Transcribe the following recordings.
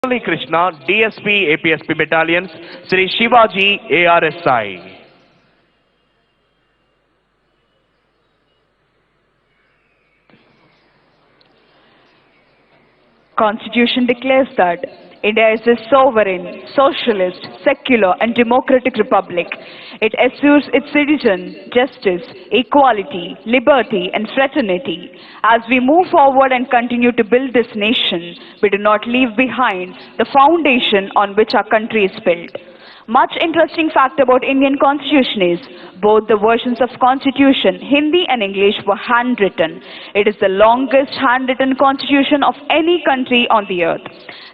Murali Krishna, DSP, APSP battalions, Sri Shivaji, ARSI. Constitution declares that India is a sovereign, socialist, secular and democratic republic. It assures its citizens justice, equality, liberty and fraternity. As we move forward and continue to build this nation, we do not leave behind the foundation on which our country is built. Much interesting fact about Indian Constitution is both the versions of Constitution, Hindi and English, were handwritten. It is the longest handwritten constitution of any country on the earth.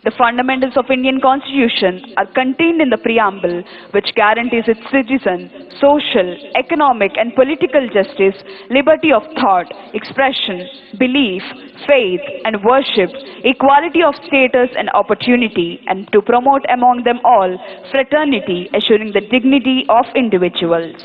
The fundamentals of Indian Constitution are contained in the preamble, which guarantees its citizens social, economic and political justice, liberty of thought, expression, belief, faith and worship, equality of status and opportunity, and to promote among them all fraternity, assuring the dignity of individuals.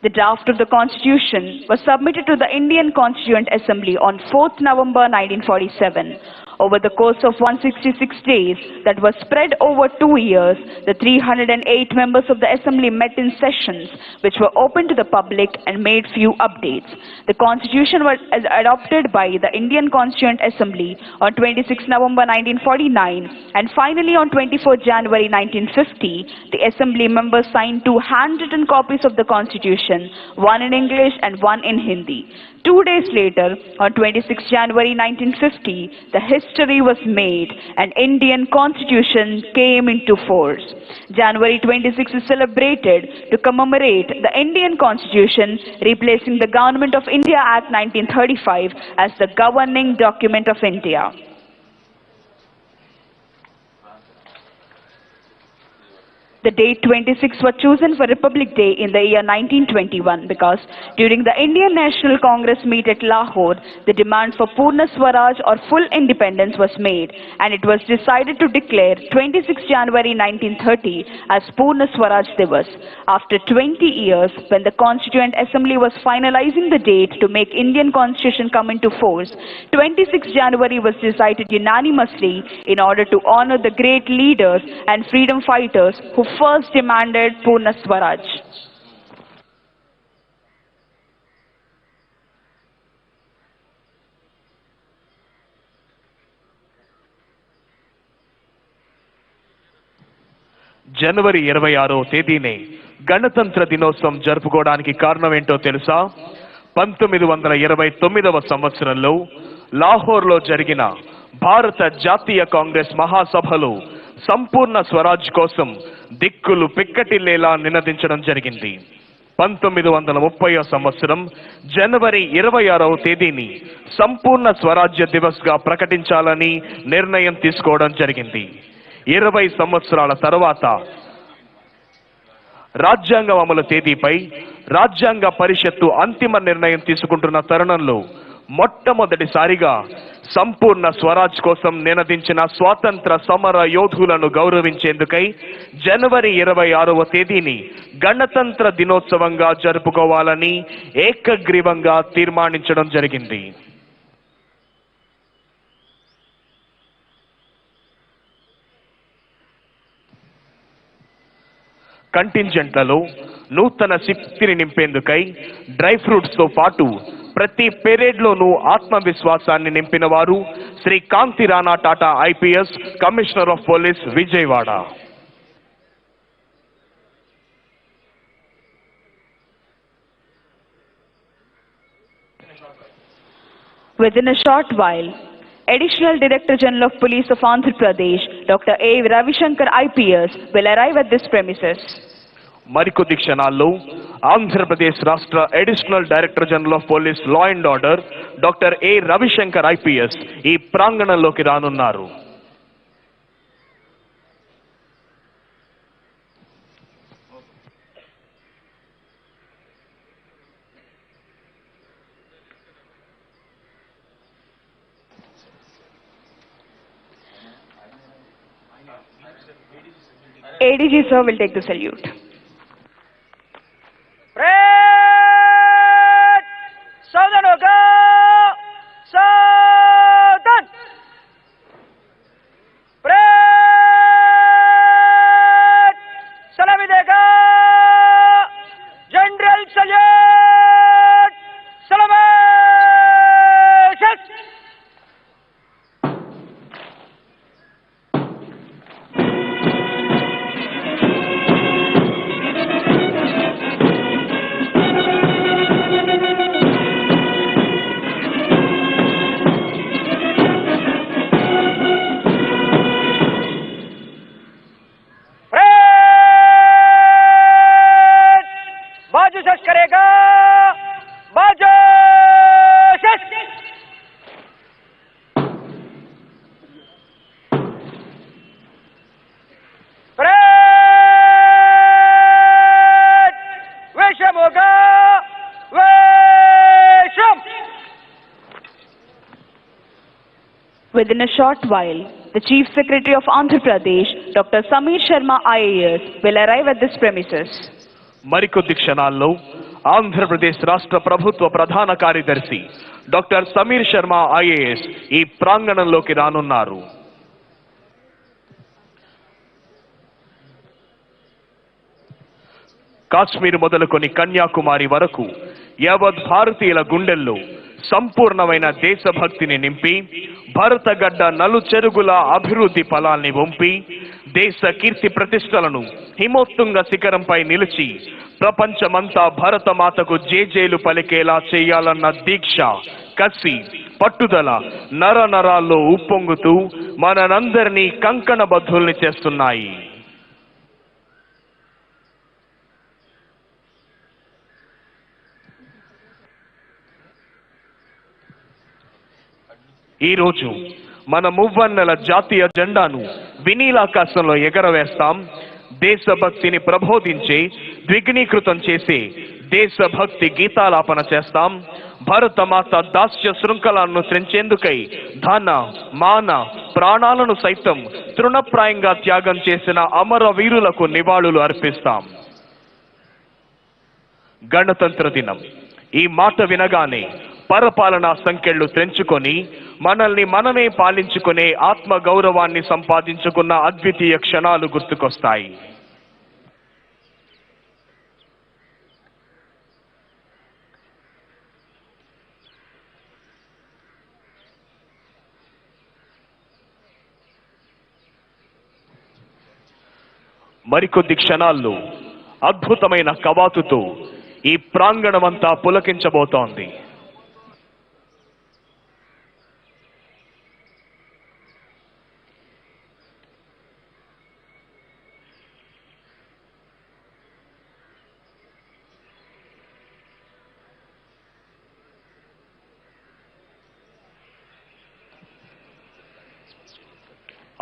The draft of the Constitution was submitted to the Indian Constituent Assembly on 4th November 1947. Over the course of 166 days that was spread over 2 years, the 308 members of the Assembly met in sessions which were open to the public and made few updates. The Constitution was adopted by the Indian Constituent Assembly on 26 November 1949 and finally on 24 January 1950, the Assembly members signed 2 handwritten copies of the Constitution, one in English and one in Hindi. 2 days later, on 26 January 1950, the history was made and Indian Constitution came into force. January 26 is celebrated to commemorate the Indian Constitution, replacing the Government of India Act 1935 as the governing document of India. The date 26 was chosen for Republic Day in the year 1921 because during the Indian National Congress meet at Lahore, the demand for Purna Swaraj or full independence was made and it was decided to declare 26 January 1930 as Purna Swaraj Divas. After 20 years, when the Constituent Assembly was finalizing the date to make Indian Constitution come into force, 26 January was decided unanimously in order to honor the great leaders and freedom fighters who first demanded Purna Swaraj. జనవరి 26వ తేదీనే గణతంత్ర దినోత్సవం జరుపుకోవడానికి కారణం ఏంటో తెలుసా? 1929వ సంవత్సరంలో లాహోర్లో జరిగిన భారత జాతీయ కాంగ్రెస్ మహాసభలో సంపూర్ణ స్వరాజ్ కోసం దిక్కులు పిక్కటిల్లేలా నినదించడం జరిగింది. 1930వ సంవత్సరం జనవరి 26వ తేదీని సంపూర్ణ స్వరాజ్య దివస్గా ప్రకటించాలని నిర్ణయం తీసుకోవడం జరిగింది. 20 సంవత్సరాల తర్వాత రాజ్యాంగం అమలు తేదీపై రాజ్యాంగ పరిషత్తు అంతిమ నిర్ణయం తీసుకుంటున్న తరుణంలో మొట్టమొదటిసారిగా సంపూర్ణ స్వరాజ్ కోసం నినదించిన స్వాతంత్ర సమర యోధులను గౌరవించేందుకై జనవరి 26వ తేదీని గణతంత్ర దినోత్సవంగా జరుపుకోవాలని ఏకగ్రీవంగా తీర్మానించడం జరిగింది. కంటింజెంట్లలో నూతన శక్తిని నింపేందుకై డ్రై ఫ్రూట్స్తో పాటు ప్రతి పెరేడ్లోనూ ఆత్మవిశ్వాసాన్ని నింపిన వారు Shri Kanthi Rana Tata IPS, commissioner of police, Vijayawada. Within a short while, Additional Director General of Police of Andhra Pradesh, Dr. A. Ravishankar IPS, will arrive at this premises. మరికొద్ది క్షణాల్లో ఆంధ్రప్రదేశ్ రాష్ట్ర additional director general of police, law and order doctor A Ravishankar IPS ఈ ప్రాంగణంలోకి రానున్నారు. ADG sir will take the salute. सावधान होगा, सावधान. Within a short while, the Chief Secretary of Andhra Pradesh, Dr. Samir Sharma IAS, will arrive at this premises. మరికొద్ది క్షణాల్లో ఆంధ్రప్రదేశ్ రాష్ట్ర ప్రభుత్వ ప్రధాన కార్యదర్శి డాక్టర్ సమీర్ శర్మ ఐఏఎస్ ఈ ప్రాంగణంలోకి రానున్నారు. కాశ్మీర్ మొదలుకొని కన్యాకుమారి వరకు యావత్ భారతీయుల గుండెల్లో సంపూర్ణమైన దేశభక్తిని నింపి భారతగడ్డ నలుచెరుగుల అభివృద్ధి ఫలాల్ని వంపి దేశ కీర్తి ప్రతిష్టలను హిమోత్తుంగ శిఖరంపై నిలిచి ప్రపంచమంతా భరతమాతకు జేజేలు పలికేలా చేయాలన్న దీక్ష, కసి, పట్టుదల నరనరాల్లో ఉప్పొంగుతూ మనందరినీ కంకణబద్ధుల్ని చేస్తున్నాయి. ఈరోజు మన మువ్వన్నెల జాతీయ జెండాను వినీలాకాశంలో ఎగరవేస్తాం. దేశభక్తిని ప్రబోధించే, ద్విగుణీకృతం చేసే దేశభక్తి గీతాలాపన చేస్తాం. భారతమాత దాస్య శృంఖలాలను త్రెంచేందుకై ధన, మాన, ప్రాణాలను సైతం తృణప్రాయంగా త్యాగం చేసిన అమర వీరులకు నివాళులు అర్పిస్తాం. గణతంత్ర దినం ఈ మాట వినగానే పరపాలనా సంకెళ్ళు తెంచుకొని మనల్ని మనమే పాలించుకునే ఆత్మ గౌరవాన్ని సంపాదించుకున్న అద్వితీయ క్షణాలు గుర్తుకొస్తాయి. మరికొద్ది క్షణాల్లో అద్భుతమైన కవాతుతో ఈ ప్రాంగణమంతా పులకించబోతోంది.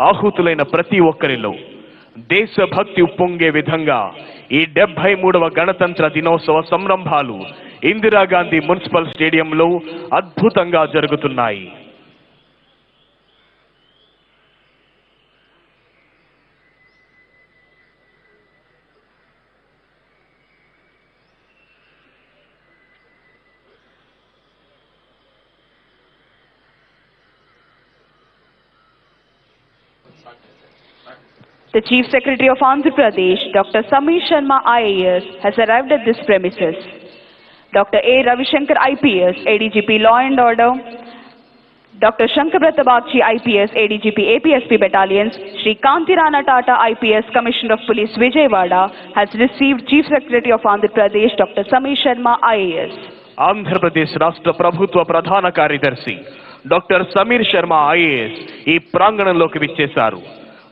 ఆహుతులైన ప్రతి ఒక్కరిలో దేశభక్తి ఉప్పొంగే విధంగా ఈ 73వ గణతంత్ర దినోత్సవ సంరంభాలు ఇందిరాగాంధీ మున్సిపల్ స్టేడియంలో అద్భుతంగా జరుగుతున్నాయి. The Chief Secretary of Andhra Pradesh, Dr. Samir Sharma IAS, has arrived at this premises. Dr. A. Ravishankar IPS, ADGP Law and Order, Dr. Shankabrata Bagchi IPS, ADGP APSP Battalions, Shri Kanti Rana Tata IPS, Commissioner of Police Vijayawada, has received Chief Secretary of Andhra Pradesh, Dr. Samir Sharma IAS. Andhra Pradesh రాష్ట్ర ప్రభుత్వ ప్రధాన కార్యదర్శి doctor Sameer Sharma IAS ఈ ప్రాంగణంలోకి విచ్చేశారు.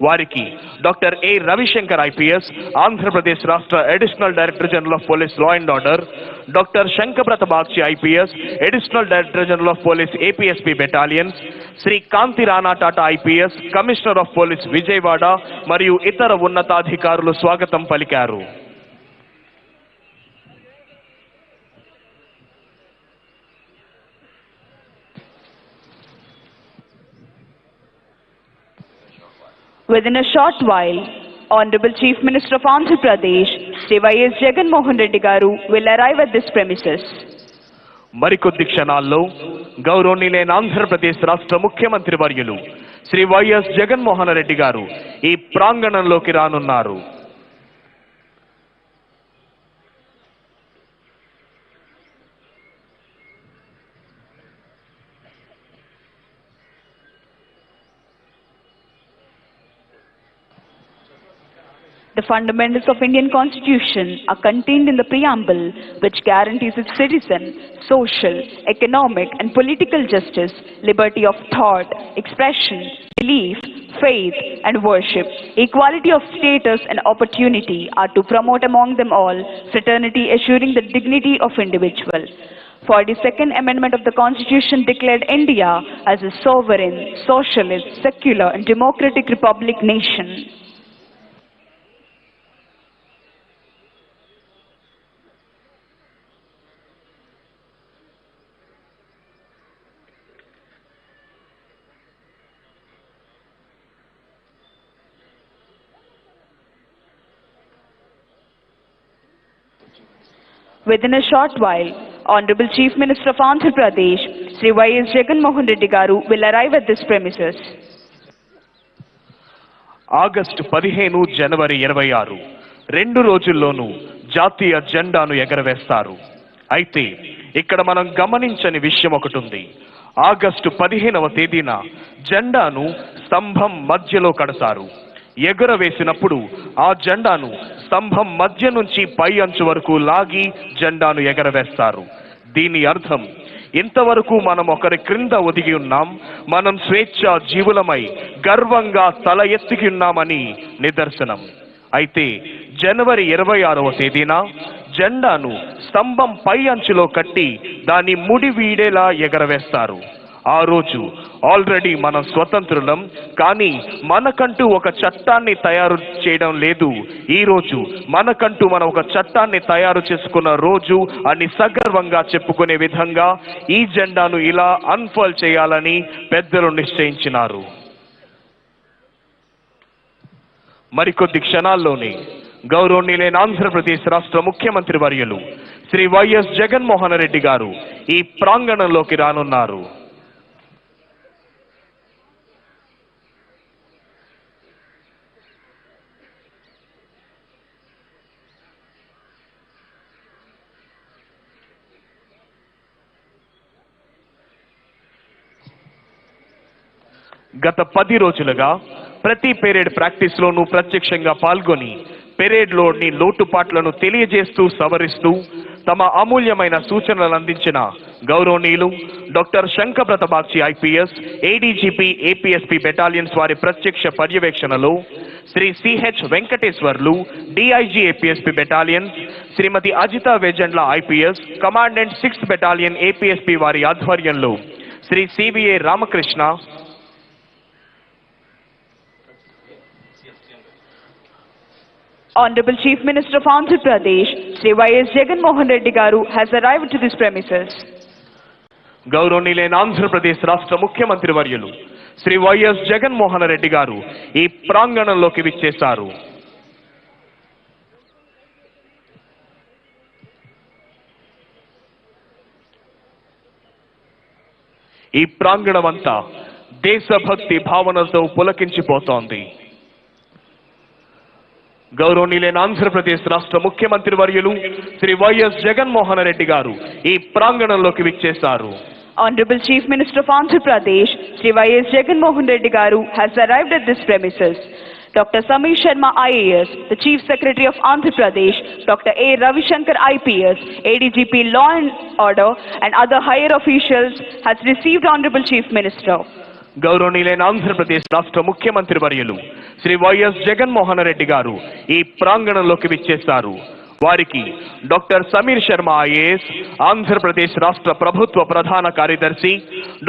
వారికి doctor A Ravishankar IPS, Andhra Pradesh రాష్ట్ర additional director general of police law and order, doctor Shankhabrata Bagchi IPS, additional director general of police APSP battalions, Shri Kanthi Rana Tata IPS, commissioner of police Vijayawada మరియు ఇతర ఉన్నతాధికారులు స్వాగతం పలికారు. Within a short while, Honorable Chief Minister of Andhra Pradesh, Sri Y.S. Jagan Mohan Reddy Garu, will arrive at this premises. మరికొద్ది క్షణాల్లో గౌరవనీయులైన ఆంధ్రప్రదేశ్ రాష్ట్ర ముఖ్యమంత్రి వర్యులు శ్రీ వైఎస్ జగన్మోహన్ రెడ్డి గారు ఈ ప్రాంగణంలోకి రానున్నారు. The fundamentals of Indian Constitution are contained in the preamble, which guarantees its citizen social, economic and political justice, liberty of thought, expression, belief, faith and worship. Equality of status and opportunity are to promote among them all fraternity, assuring the dignity of individual. 42nd Amendment of the Constitution declared India as a sovereign, socialist, secular and democratic republic nation. Within a short while, Honorable Chief Minister of Andhra Pradesh, Sri Y.S. Jagan Mohan Reddy Garu, will arrive at this premises. August 15 జనవరి 26 రెండు రోజుల్లోనూ జాతీయ జెండాను ఎగరవేస్తారు. అయితే ఇక్కడ మనం గమనించని విషయం ఒకటి ఉంది. August 15వ తేదీన జెండాను స్తంభం మధ్యలో కడతారు. ఎగురవేసినప్పుడు ఆ జెండాను స్తంభం మధ్య నుంచి పై అంచు వరకు లాగి జెండాను ఎగరవేస్తారు. దీని అర్థం ఇంతవరకు మనం ఒకరి క్రింద ఒదిగి ఉన్నాం, మనం స్వేచ్ఛ జీవులమై గర్వంగా తల ఎత్తికి ఉన్నామని నిదర్శనం. అయితే జనవరి 26వ తేదీన జెండాను స్తంభం పై అంచులో కట్టి దాని ముడి వీడేలా ఎగరవేస్తారు. ఆ రోజు ఆల్రెడీ మనం స్వతంత్రులం, కానీ మనకంటూ ఒక చట్టాన్ని తయారు చేయడం లేదు. ఈ రోజు మనకంటూ మనం ఒక చట్టాన్ని తయారు చేసుకున్న రోజు అని సగర్వంగా చెప్పుకునే విధంగా ఈ జెండాను ఇలా అన్ఫర్ల్ చేయాలని పెద్దలు నిశ్చయించినారు. మరికొద్ది క్షణాల్లోనే గౌరవనీయులైన ఆంధ్రప్రదేశ్ రాష్ట్ర ముఖ్యమంత్రి వర్యులు శ్రీ వైఎస్ జగన్మోహన్ రెడ్డి గారు ఈ ప్రాంగణంలోకి రానున్నారు. గత 10 రోజులుగా ప్రతి పెరేడ్ ప్రాక్టీస్లోనూ ప్రత్యక్షంగా పాల్గొని పెరేడ్లోని లోటుపాట్లను తెలియజేస్తూ సవరిస్తూ తమ అమూల్యమైన సూచనలు అందించిన గౌరవనీయులు doctor Shankhabrata Bagchi IPS, ADGP APSP battalions వారి ప్రత్యక్ష పర్యవేక్షణలో Shri CH Venkateswarlu, DIG APSP battalions, Shrimati Ajitha Vejendla IPS, commandant 6th battalion APSP వారి ఆధ్వర్యంలో Shri CVA Ramakrishna, Honorable Chief Minister of Andhra Pradesh, Sri Y.S. Jagan Mohan Reddy Garu, has arrived to this premises. గౌరవనీయులైన ఆంధ్రప్రదేశ్ రాష్ట్ర ముఖ్యమంత్రి వర్యులు Shri YS Jaganmohan Reddy గారు ఈ ప్రాంగణంలోకి విచ్చేశారు. ఈ ప్రాంగణం అంతా దేశభక్తి భావనతో పులకించిపోతోంది. గౌరవనీయులైన ఆంధ్రప్రదేశ్ రాష్ట్ర ముఖ్యమంత్రి వర్యులు శ్రీ వైఎస్ జగన్మోహన్ రెడ్డి గారు ఈ ప్రాంగణంలోకి విచ్చేశారు. Honorable Chief Minister of Andhra Pradesh, Sri Y.S. Jagan Mohan Reddy Garu, has arrived at this premises. Dr. Samir Sharma IAS, the Chief Secretary of Andhra Pradesh, Dr. A. Ravishankar IPS, ADGP Law and Order, and other higher officials has received Honorable Chief Minister. గౌరవనీయులైన ఆంధ్రప్రదేశ్ రాష్ట్ర ముఖ్యమంత్రి వర్యులు Shri YS Jaganmohan Reddy గారు ఈ ప్రాంగణంలోకి విచ్చేశారు. వారికి doctor Sameer Sharma IAS, Andhra Pradesh రాష్ట్ర ప్రభుత్వ ప్రధాన కార్యదర్శి,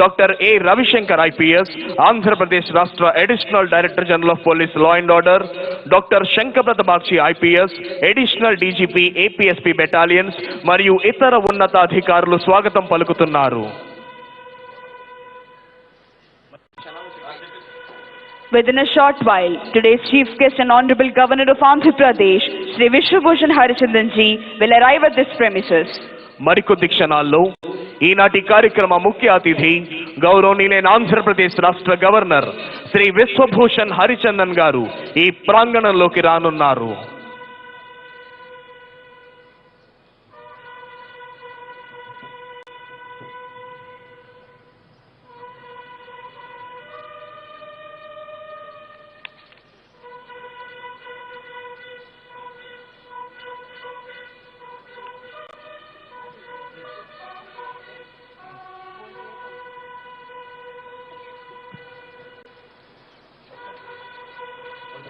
doctor A Ravishankar IPS, Andhra Pradesh రాష్ట్ర additional director general of police law and order, doctor Shankhabrata Bagchi IPS, additional DGP APSP battalions మరియు ఇతర ఉన్నతాధికారులు స్వాగతం పలుకుతున్నారు. Within a short while, today's Chief Guest and Honorable Governor of Andhra Pradesh, Sri Vishwabhushan Harichandran ji, will arrive at this premises. మరికొద్ది క్షణాల్లో ఈనాటి కార్యక్రమ ముఖ్య అతిథి గౌరవనీయులైన ఆంధ్రప్రదేశ్ రాష్ట్ర గవర్నర్ శ్రీ విశ్వభూషణ్ హరిచందన్ గారు ఈ ప్రాంగణంలోకి రానున్నారు.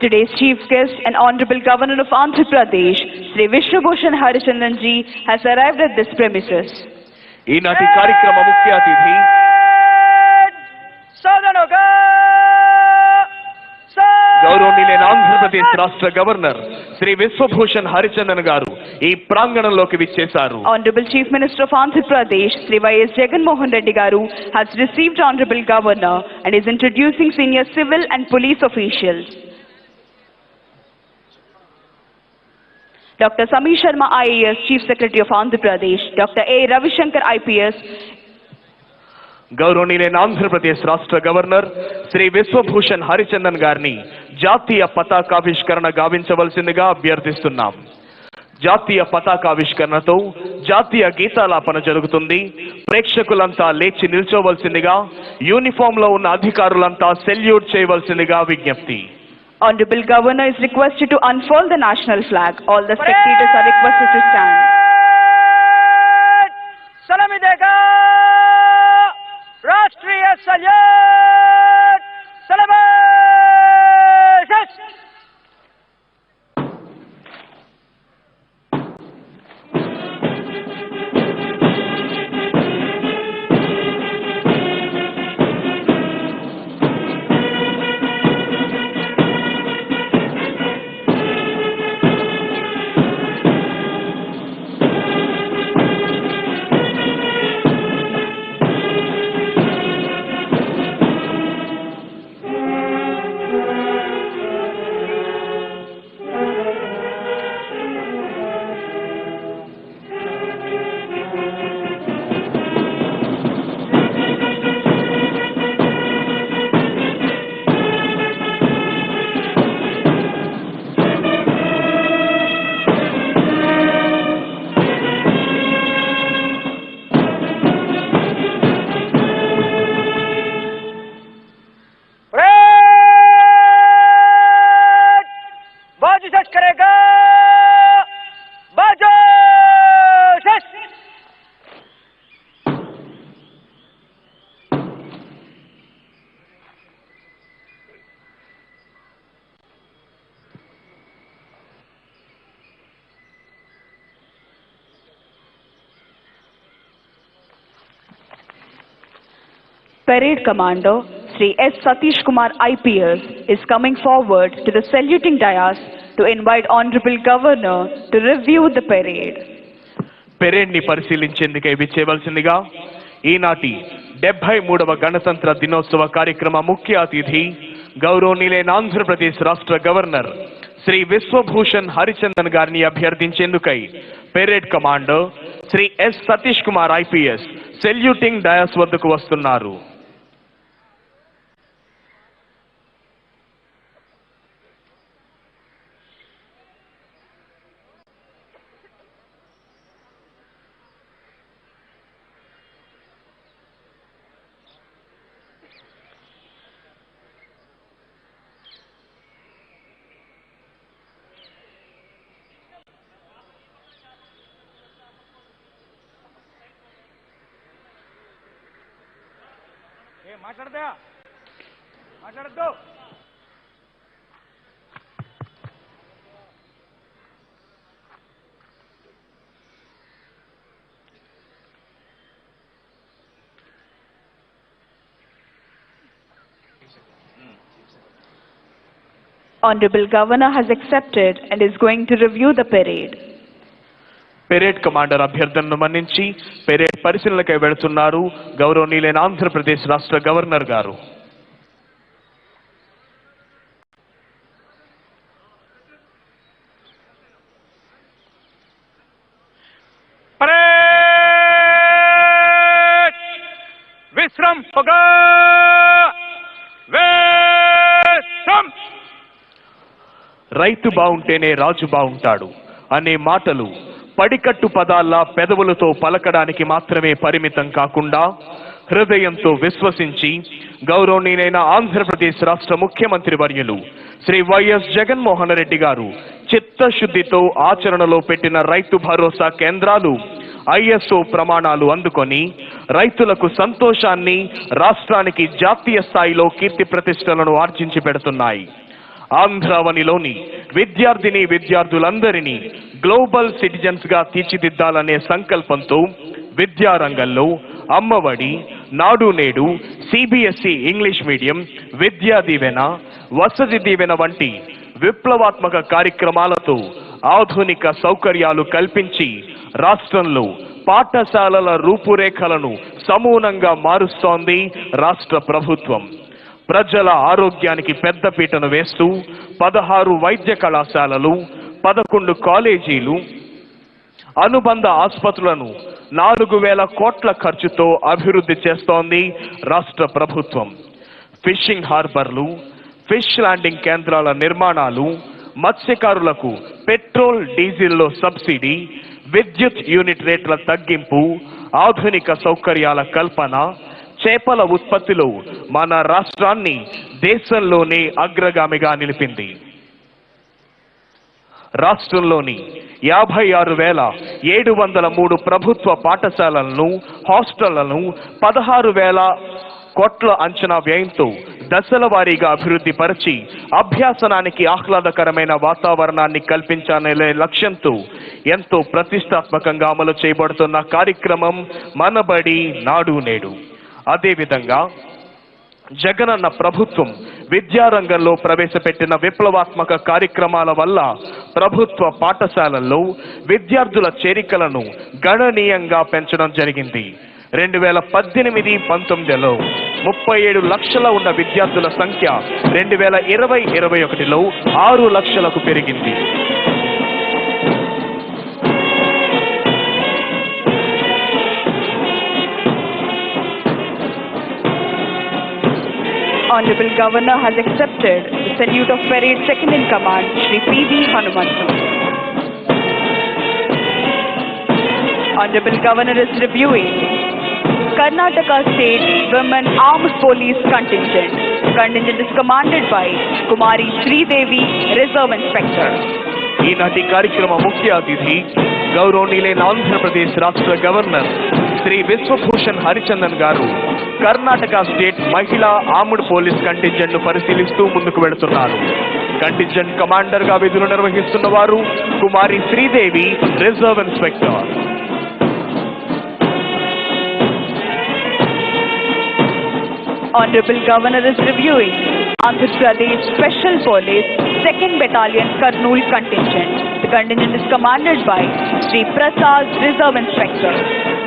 Today's Chief Guest and Honorable Governor of Andhra Pradesh, Sri Vishwabhushan Harichandran ji, has arrived at this premises. ఈనాటి కార్యక్రమ ముఖ్య అతిథి గౌరవనీయులైన ఆంధ్రప్రదేశ్ రాష్ట్ర గవర్నర్ శ్రీ విశ్వభూషణ్ హరిచందన్ గారు ఈ ప్రాంగణంలోకి విచ్చేశారు. Honorable Chief Minister of Andhra Pradesh, Sri Y.S. Jagan Mohan Reddy Garu, has received Honorable Governor and is introducing senior civil and police officials. Dr. Samir Sharma IAS, Chief Secretary of Andhra Pradesh, Dr. A. Ravishankar IPS, గౌరవనీయులైన ఆంధ్రప్రదేశ్ రాష్ట్ర governor Shri Vishwabhushan Harichandan గారిని జాతీయ పతాకావిష్కరణ గావించవలసిందిగా అభ్యర్థిస్తున్నాం. జాతీయ పతాకావిష్కరణతో జాతీయ గీతాలాపన జరుగుతుంది. ప్రేక్షకులంతా లేచి నిల్చోవలసిందిగా, uniform లో ఉన్న అధికారులంతా సెల్యూట్ చేయవలసిందిగా విజ్ఞప్తి. Honorable Governor is requested to unfurl the national flag. All the spectators are requested to stand. Salami dega Rashtriya Salute Celebrations. Parade Commander Sri S. Satish Kumar IPS is coming forward to the saluting dais to invite Honorable Governor to review the parade. Parade ని పరిశీలించేందుకే విచ్చేయవలసిందిగా ఈనాటి 73వ గణతంత్ర దినోత్సవ కార్యక్రమ ముఖ్య అతిథి గౌరవనీయులైన ఆంధ్రప్రదేశ్ రాష్ట్ర governor Shri Vishwabhushan Harichandan గారిని అభ్యర్థించేందుకై parade commander Shri S Satish Kumar IPS saluting dais వద్దకు వస్తున్నారు. మాట్లాడద్దు. Honorable Governor has accepted and is going to review the parade. Parade commander అభ్యర్థనను మన్నించి పెరేడ్ పరిశీలనకై వెళుతున్నారు గౌరవనీయులైన ఆంధ్రప్రదేశ్ రాష్ట్ర గవర్నర్ గారు. విశ్రం పగా రైతు బావుంటేనే రాజు బావుంటాడు అనే మాటలు పడికట్టు పదాల్లా పెదవులతో పలకడానికి మాత్రమే పరిమితం కాకుండా హృదయంతో విశ్వసించి గౌరవనీయులైన ఆంధ్రప్రదేశ్ రాష్ట్ర ముఖ్యమంత్రి వర్యులు శ్రీ వైఎస్ జగన్మోహన్ రెడ్డి గారు చిత్తశుద్ధితో ఆచరణలో పెట్టిన రైతు భరోసా కేంద్రాలు ఐఎస్ఓ ప్రమాణాలు అందుకొని రైతులకు సంతోషాన్ని, రాష్ట్రానికి జాతీయ స్థాయిలో కీర్తి ప్రతిష్టలను ఆర్జించి పెడుతున్నాయి. ఆంధ్రావనిలోని విద్యార్థులందరినీ గ్లోబల్ సిటిజన్స్ గా తీర్చిదిద్దాలనే సంకల్పంతో విద్యారంగంలో అమ్మఒడి, నాడు నేడు, CBSE English medium, Vidya Deevena, Vasathi Deevena వంటి విప్లవాత్మక కార్యక్రమాలతో ఆధునిక సౌకర్యాలు కల్పించి రాష్ట్రంలో పాఠశాలల రూపురేఖలను సమూలంగా మారుస్తోంది రాష్ట్ర ప్రభుత్వం. ప్రజల ఆరోగ్యానికి పెద్దపీటను వేస్తూ 16 వైద్య కళాశాలలు, 11 కాలేజీలు, అనుబంధ ఆసుపత్రులను 4,000 కోట్ల ఖర్చుతో అభివృద్ధి చేస్తోంది రాష్ట్ర ప్రభుత్వం. ఫిషింగ్ హార్బర్లు, ఫిష్ ల్యాండింగ్ కేంద్రాల నిర్మాణాలు, మత్స్యకారులకు పెట్రోల్ డీజిల్లో సబ్సిడీ, విద్యుత్ యూనిట్ రేట్ల తగ్గింపు, ఆధునిక సౌకర్యాల కల్పన, చేపల ఉత్పత్తిలో మన రాష్ట్రాన్ని దేశంలోనే అగ్రగామిగా నిలిపింది. రాష్ట్రంలోని 56,703 ప్రభుత్వ పాఠశాలలను, హాస్టళ్లను 16,000 కోట్ల అంచనా వ్యయంతో దశల వారీగా అభివృద్ధి పరిచి అభ్యాసనానికి ఆహ్లాదకరమైన వాతావరణాన్ని కల్పించాలనే లక్ష్యంతో ఎంతో ప్రతిష్టాత్మకంగా అమలు చేయబడుతున్న కార్యక్రమం మనబడి నాడు నేడు. అదేవిధంగా జగనన్న ప్రభుత్వం విద్యారంగంలో ప్రవేశపెట్టిన విప్లవాత్మక కార్యక్రమాల వల్ల ప్రభుత్వ పాఠశాలల్లో విద్యార్థుల చేరికలను గణనీయంగా పెంచడం జరిగింది. 2018-19లో 37 లక్షల ఉన్న విద్యార్థుల సంఖ్య 2020-21లో 6 లక్షలకు పెరిగింది. Honorable Governor has accepted the salute of Parade Second in Command, Shri P.V. Hanumantu. Honorable Governor is reviewing Karnataka State Women Armed Police Contingent. Contingent is commanded by Kumari Sri Devi, Reserve Inspector. ఈనాటి కార్యక్రమ ముఖ్య అతిథి గౌరవనీయులైన ఆంధ్రప్రదేశ్ రాష్ట్ర governor Shri Vishwabhushan Harichandan గారు Karnataka state మహిళా armed police contingent ను పరిశీలిస్తూ ముందుకు వెళుతున్నారు. కంటింజెంట్ కమాండర్ గా విధులు నిర్వహిస్తున్న వారు Kumari Sridevi, reserve inspector. Honorable Governor is reviewing Andhra Pradesh Special Police 2nd Battalion Kurnool Contingent. The contingent is commanded by Sri Prasad, Reserve Inspector.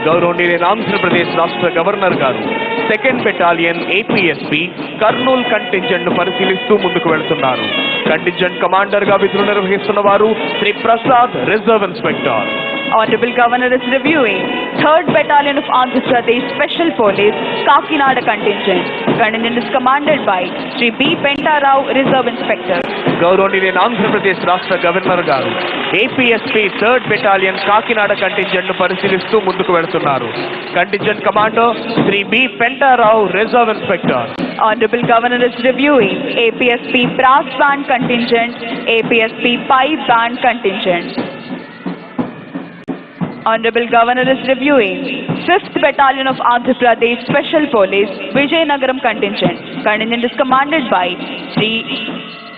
గౌరవనీయులైన ఆంధ్రప్రదేశ్ రాష్ట్ర గవర్నర్ గారు 2nd battalion APSP Kurnool contingent ను పరిశీలిస్తూ ముందుకు వెళ్తున్నారు. కంటింజెంట్ కమాండర్ గా విధులు నిర్వహిస్తున్న వారు Shri Prasad, reserve inspector. Honorable Governor is reviewing 3rd Battalion of Andhra Pradesh Special Police Kakinada Contingent. Contingent is commanded by Sri B. Pentarao, Reserve Inspector. గౌరవనీయులైన ఆంధ్రప్రదేశ్ రాష్ట్ర గవర్నర్ గారు APSP 3rd battalion Kakinada contingent ను పరిశీలిస్తూ ముందుకు వెళుతున్నారు. Contingent commander Shri B Pentarao, reserve inspector. Honorable Governor is reviewing APSP Brass Band Contingent, APSP Pipe Band Contingent. Honorable Governor is reviewing 5th Battalion of Andhra Pradesh Special Police Vijayanagaram Contingent. Contingent is commanded by Sri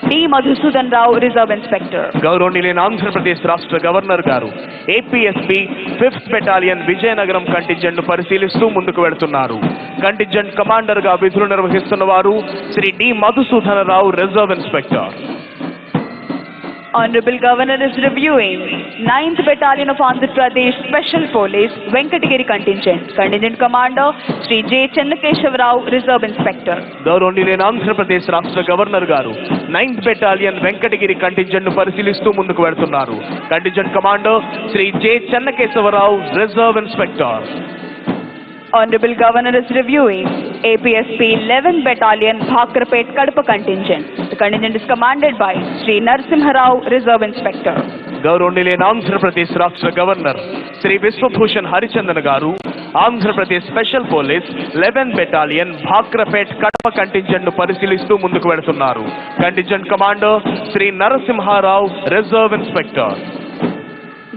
D. Madhusudan Rao, Reserve Inspector. గౌరవనీయులైన ఆంధ్రప్రదేశ్ రాష్ట్ర governor గారు APSP 5th battalion Vizianagaram contingent ను పరిశీలిస్తూ ముందుకు వెళుతున్నారు. Contingent commander గా విధులు నిర్వహిస్తున్న వారు Shri D Madhusudana Rao, reserve inspector. Honorable Governor is reviewing 9th Battalion of Andhra Pradesh Special Police Venkatagiri Contingent. Contingent Commander Sri J. Chennakeshav Rao, Reserve Inspector. గౌరవనీయులైన ఆంధ్రప్రదేశ్ రాష్ట్ర గవర్నర్ గారు 9th బెటాలియన్ వెంకటగిరి కంటింజెంట్ ను పరిశీలిస్తూ ముందుకు వెళుతున్నారు. Contingent commander Shri J Chennakesavarao, reserve inspector. Honorable Governor is reviewing APSP 11th Battalion Bhakrapet Kadapa Contingent. The contingent is commanded by Sri Narasimha Rao, Reserve Inspector. గౌరవనీయులైన ఆంధ్రప్రదేశ్ రాష్ట్ర governor Shri Vishwabhushan Harichandan గారు Andhra Pradesh special police 11th battalion Bhakrapet Kadapa contingent ను పరిశీలిస్తూ ముందుకు వెళుతున్నారు. Contingent commander Shri Narasimharao, reserve inspector.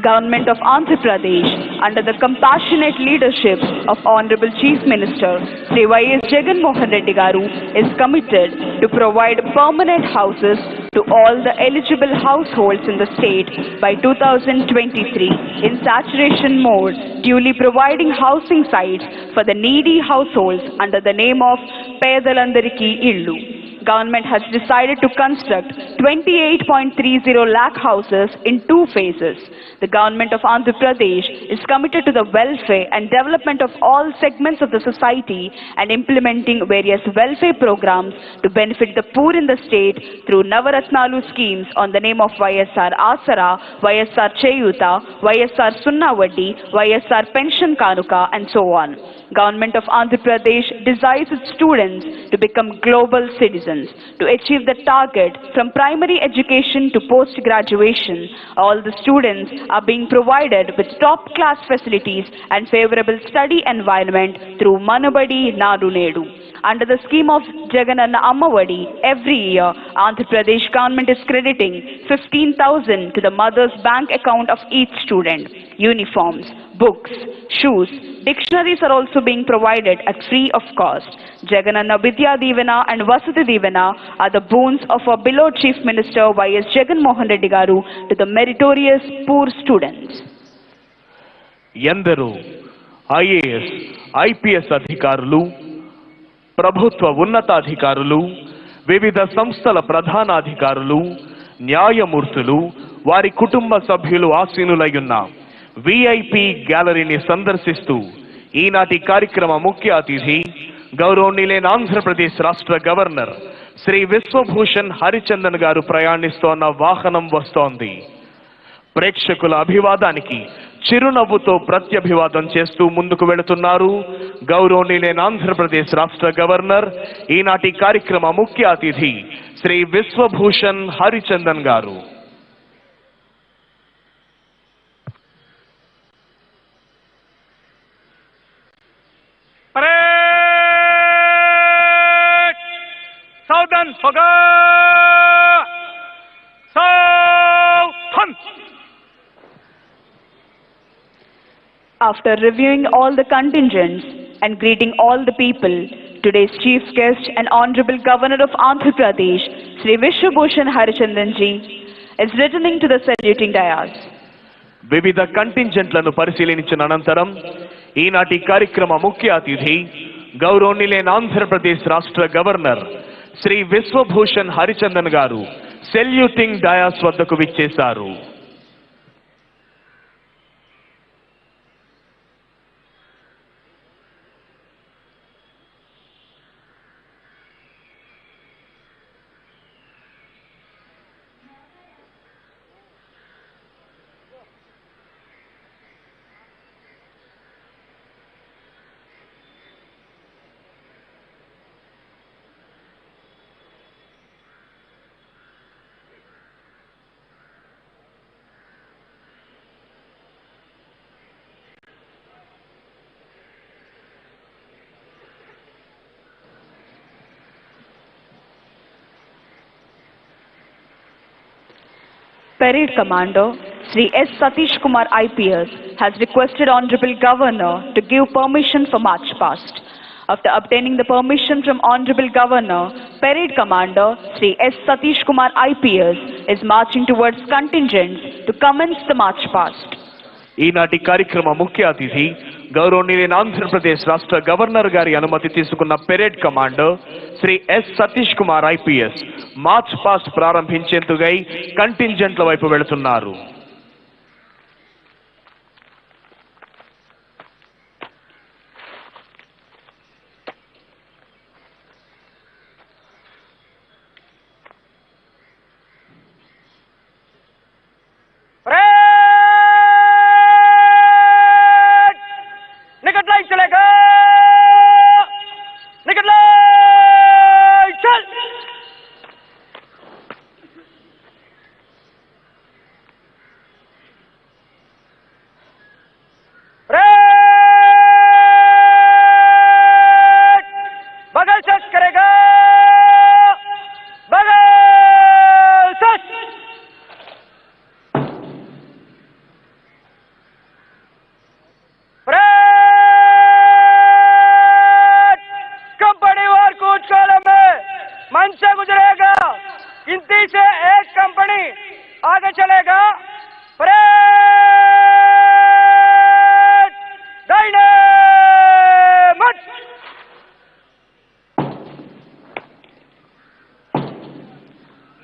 Government of Andhra Pradesh, under the compassionate leadership of Honorable Chief Minister Sri Y.S. Jagan Mohan Reddy Garu, is committed to provide permanent houses to all the eligible households in the state by 2023 in saturation mode, duly providing housing sites for the needy households under the name of Pedalandariki Illu. government has decided to construct 28.30 lakh houses in 2 phases. The government of Andhra Pradesh is committed to the welfare and development of all segments of the society and implementing various welfare programs to benefit the poor in the state through Navaratnalu schemes on the name of YSR Asara, YSR Cheyuta, YSR Sunna Vaddi, YSR Pension Kanuka, and so on. Government of Andhra Pradesh desires its students to become global citizens. To achieve the target from primary education to post-graduation, all the students are being provided with top-class facilities and favorable study environment through Manubadi Nadu Nedu. Under the scheme of Jagananna Ammavadi, every year, Andhra Pradesh government is crediting 15,000 to the mother's bank account of each student. Uniforms, books, shoes, dictionaries are also being provided at free of cost. Jagananna Vidya Divana and Vasudha Divana are the boons of our beloved Chief Minister Y.S. Jagan Mohan Reddy Garu to the meritorious poor students. ఎందరో IAS IPS అధికారులు ప్రభుత్వ ఉన్నతాధికారులు వివిధ సంస్థల ప్రధానాధికారులు న్యాయమూర్తులు వారి కుటుంబ సభ్యులు ఆసీనులయ్యున్న విఐపి గ్యాలరీని సందర్శిస్తూ ఈనాటి కార్యక్రమ ముఖ్య అతిథి గౌరవనీయులైన ఆంధ్రప్రదేశ్ రాష్ట్ర గవర్నర్ శ్రీ విశ్వభూషణ్ హరిచందన్ గారు ప్రయాణిస్తోన్న వాహనం వస్తోంది. ప్రేక్షకుల అభివాదానికి చిరునవ్వుతో ప్రత్యభివాదం చేస్తూ ముందుకు వెళుతున్నారు గౌరవనీయులైన ఆంధ్రప్రదేశ్ రాష్ట్ర గవర్నర్ ఈనాటి కార్యక్రమ ముఖ్య అతిథి శ్రీ విశ్వభూషణ్ హరిచందన్ గారు. Southern Foga! Southern! After reviewing all the contingents and greeting all the people, today's chief guest and Honorable Governor of Andhra Pradesh, Sri Vishwabhushan Harichandan ji, is returning to the saluting dais. వివిధ కంటింజెంట్లను పరిశీలించిన అనంతరం ఈనాటి కార్యక్రమ ముఖ్య అతిథి గౌరవనీయులైన ఆంధ్రప్రదేశ్ రాష్ట్ర governor Shri Vishwabhushan Harichandan గారు సెల్యూటింగ్ డయాస్ వద్దకు విచ్చేశారు. Parade Commander Sri S. Satish Kumar IPS has requested Honorable Governor to give permission for march past. After obtaining the permission from Honorable Governor, Parade Commander Sri S. Satish Kumar IPS is marching towards contingents to commence the march past. ఈనాటి కార్యక్రమ ముఖ్య అతిథి గౌరవనీయులైన ఆంధ్రప్రదేశ్ రాష్ట్ర governor గారి అనుమతి తీసుకున్న parade commander Shri S Satish Kumar IPS march past ప్రారంభించేందుకై కంటింజెంట్ల వైపు వెళుతున్నారు.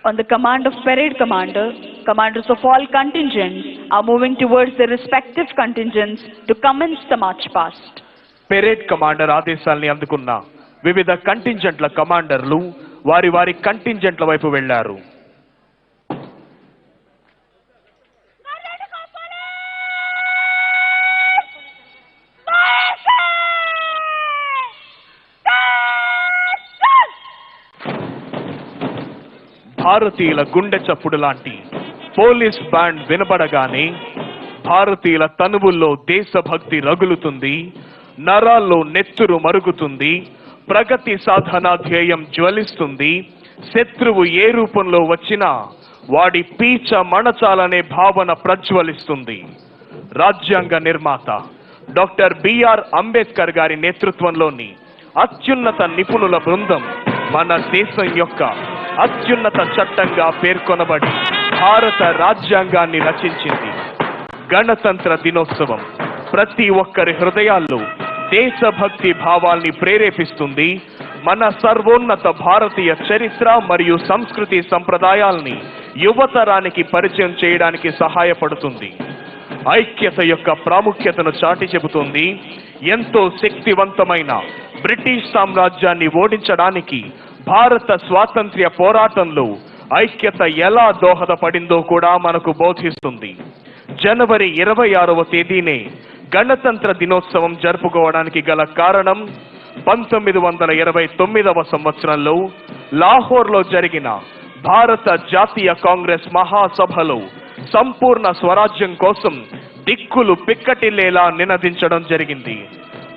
On the command of parade commander, commanders of all contingents are moving towards their respective contingents to commence the march past. Parade commander ఆదేశాల్ని అందుకున్న వివిధ కంటింజెంట్ల కమాండర్లు వారి వారి కంటింజెంట్ల వైపు వెళ్లారు. భారతీయుల గుండె చప్పుడు లాంటి పోలీస్ బ్యాండ్ వినబడగానే భారతీయుల తనువుల్లో దేశభక్తి రగులుతుంది, నరాల్లో నెత్తురు మరుగుతుంది, ప్రగతి సాధన ధ్యేయం జ్వలిస్తుంది. శత్రువు ఏ రూపంలో వచ్చినా వాడి పీచ మణచాలనే భావన ప్రజ్వలిస్తుంది. రాజ్యాంగ నిర్మాత డాక్టర్ బిఆర్ అంబేద్కర్ గారి నేతృత్వంలోని అత్యున్నత నిపుణుల బృందం మన దేశం యొక్క అత్యున్నత చట్టంగా పేర్కొనబడి భారత రాజ్యాంగాన్ని రచించింది. గణతంత్ర దినోత్సవం ప్రతి ఒక్కరి హృదయాల్లో దేశభక్తి భావాల్ని ప్రేరేపిస్తుంది. మన సర్వోన్నత భారతీయ చరిత్ర మరియు సంస్కృతి సంప్రదాయాల్ని యువతరానికి పరిచయం చేయడానికి సహాయపడుతుంది. ఐక్యత యొక్క ప్రాముఖ్యతను చాటి చెబుతుంది. ఎంతో శక్తివంతమైన బ్రిటిష్ సామ్రాజ్యాన్ని ఓడించడానికి భారత స్వాతంత్ర్య పోరాటంలో ఐక్యత ఎలా దోహదపడిందో కూడా మనకు బోధిస్తుంది. జనవరి 26వ తేదీనే గణతంత్ర దినోత్సవం జరుపుకోవడానికి గల కారణం 1929వ సంవత్సరంలో లాహోర్లో జరిగిన భారత జాతీయ కాంగ్రెస్ మహాసభలో సంపూర్ణ స్వరాజ్యం కోసం దిక్కులు పిక్కటిల్లేలా నినదించడం జరిగింది.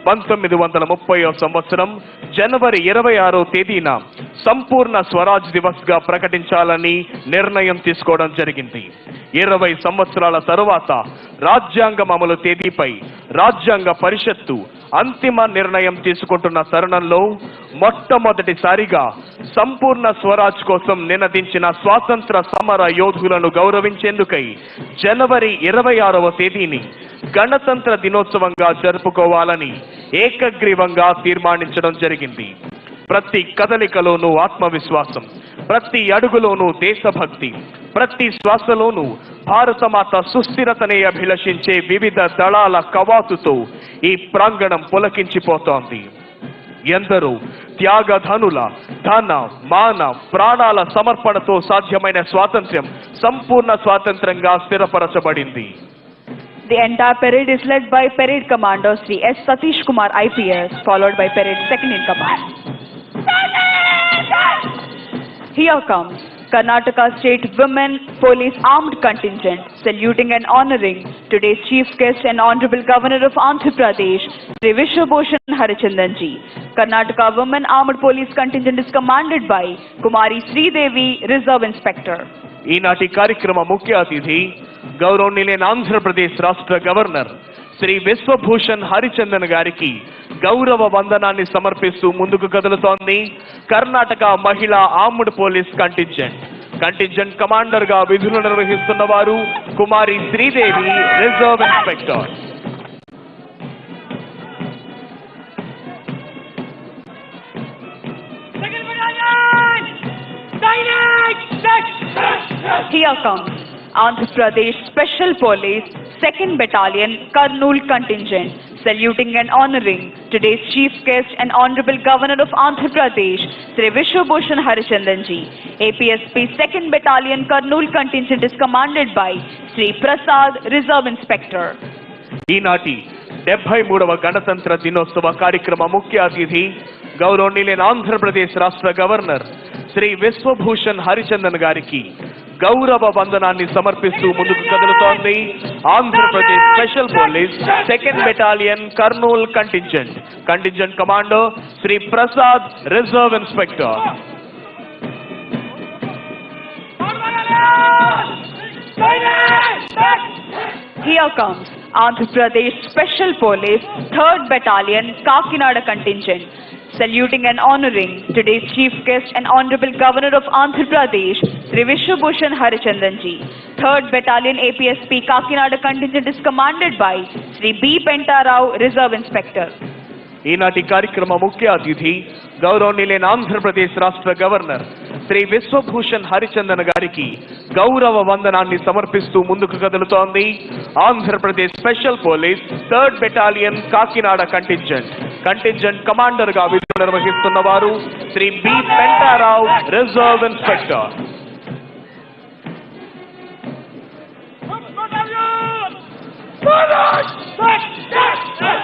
1930వ సంవత్సరం జనవరి 26వ తేదీన సంపూర్ణ స్వరాజ్ దివస్ గా ప్రకటించాలని నిర్ణయం తీసుకోవడం జరిగింది. 20 సంవత్సరాల తరువాత రాజ్యాంగం అమలు తేదీపై రాజ్యాంగ పరిషత్తు అంతిమ నిర్ణయం తీసుకుంటున్న తరుణంలో మొట్టమొదటిసారిగా సంపూర్ణ స్వరాజ్ కోసం నినదించిన స్వాతంత్ర సమర యోధులను గౌరవించేందుకై జనవరి 26వ తేదీని గణతంత్ర దినోత్సవంగా జరుపుకోవాలని ఏకగ్రీవంగా తీర్మానించడం జరిగింది. ప్రతి కదలికలోనూ ఆత్మవిశ్వాసం, ప్రతి అడుగులోనూ దేశభక్తి, ప్రతి శ్వాసలోనూ భారతమాత సుస్థిరతనే అభిలషించే వివిధ దళాల కవాతుతో ఈ ప్రాంగణం పులకించిపోతోంది. ఎందరో త్యాగధనుల ధన మాన ప్రాణాల సమర్పణతో సాధ్యమైన స్వాతంత్ర్యం సంపూర్ణ స్వాతంత్రంగా స్థిరపరచబడింది. The entire parade is led by Parade Commander Sri S. Satish Kumar IPS, followed by Parade Second in Command. Here comes Karnataka State Women Police Armed Contingent, saluting and honoring today's Chief Guest and Honorable Governor of Andhra Pradesh, Sri Vishwabhushan Harichandanji. Karnataka Women Armed Police Contingent is commanded by Kumari Sridevi, Reserve Inspector. ఈనాటి కార్యక్రమ ముఖ్య అతిథి గౌరవనీయులైన ఆంధ్రప్రదేశ్ రాష్ట్ర governor Shri Vishwabhushan Harichandan గారికి గౌరవ వందనాన్ని సమర్పిస్తూ ముందుకు కదులుతోంది కర్ణాటక మహిళా ఆర్మ్డ్ పోలీస్ కంటింజెంట్ కమాండర్ గా విధులు నిర్వహిస్తున్న వారు Kumari Sridevi, reserve inspector. Here comes Andhra Pradesh Special Police 2nd Battalion Kurnool Contingent, saluting and honoring today's Chief Guest and Honorable Governor of Andhra Pradesh, Sri Vishwabhushan Harichandanji. APSP 2nd Battalion Kurnool Contingent is commanded by Sri Prasad, Reserve Inspector. ఈనాటి 73వ గణతంత్ర దినోత్సవ కార్యక్రమ ముఖ్య అతిథి గౌరవనీయులైన ఆంధ్రప్రదేశ్ రాష్ట్ర governor Shri Vishwabhushan Harichandan గారికి గౌరవ వందనాన్ని సమర్పిస్తూ ముందుకు కదులుతోంది Andhra Pradesh special police 2nd battalion Kurnool contingent commander Shri Prasad, reserve inspector. Here comes Andhra Pradesh Special Police 3rd Battalion Kakinada Contingent, saluting and honoring today's Chief Guest and Honorable Governor of Andhra Pradesh, Sri Vishwabhushan Harichandanji. 3rd Battalion APSP Kakinada Contingent is commanded by Sri B. Pentarao, Reserve Inspector. ఈనాటి కార్యక్రమ ముఖ్య అతిథి గౌరవనీయులైన ఆంధ్రప్రదేశ్ రాష్ట్ర governor Shri Vishwabhushan Harichandan గారికి గౌరవ వందనాన్ని సమర్పిస్తూ ముందుకు కదులుతోంది Andhra Pradesh special police 3rd battalion Kakinada contingent commander గా విధులు నిర్వహిస్తున్న వారు Shri B Pentarao, reserve inspector.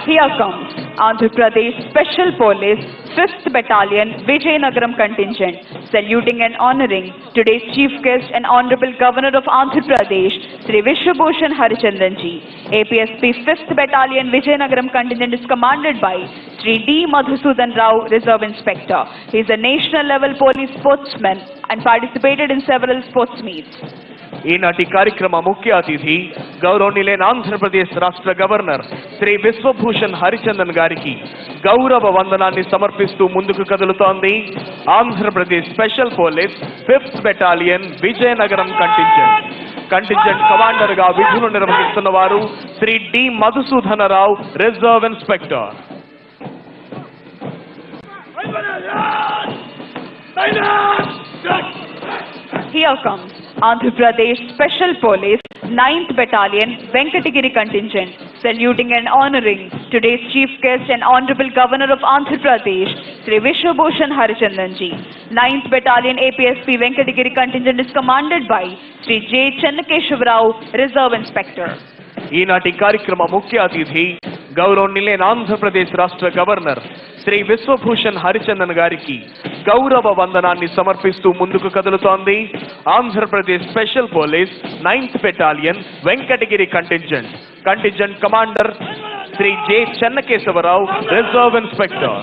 Here comes Andhra Pradesh Special Police 5th Battalion Vijayanagaram contingent, saluting and honoring today's chief guest and Honorable Governor of Andhra Pradesh, Sri Vishwabhushan Harichandanji. APSP 5th Battalion Vijayanagaram contingent is commanded by Sri D. Madhusudan Rao, Reserve Inspector. He is a national level police sportsman and participated in several sports meets. ఈనాటి కార్యక్రమ ముఖ్య అతిథి గౌరవనీయులైన ఆంధ్రప్రదేశ్ రాష్ట్ర governor Shri Vishwabhushan Harichandan గారికి గౌరవ వందనాన్ని సమర్పిస్తూ ముందుకు కదులుతోంది Andhra Pradesh special police 5th battalion Vizianagaram contingent commander గా విధులు నిర్వహిస్తున్న వారు Shri D Madhusudanarao, reserve inspector. Here comes Andhra Pradesh Special Police 9th Battalion Venkatagiri contingent, saluting and honoring today's chief guest and Honorable Governor of Andhra Pradesh, Sri Vishwabhushan Harichandanji. 9th Battalion APSP Venkatagiri contingent is commanded by Sri J. Chennakeshav Rao, Reserve Inspector. ఈనాటి కార్యక్రమ ముఖ్య అతిథి గౌరవనీయులైన ఆంధ్రప్రదేశ్ రాష్ట్ర governor Shri Vishwabhushan Harichandan గారికి గౌరవ వందనాన్ని సమర్పిస్తూ ముందుకు కదులుతోంది Andhra Pradesh special police 9th battalion Venkatagiri contingent commander Shri J Chennakesavarao, reserve inspector.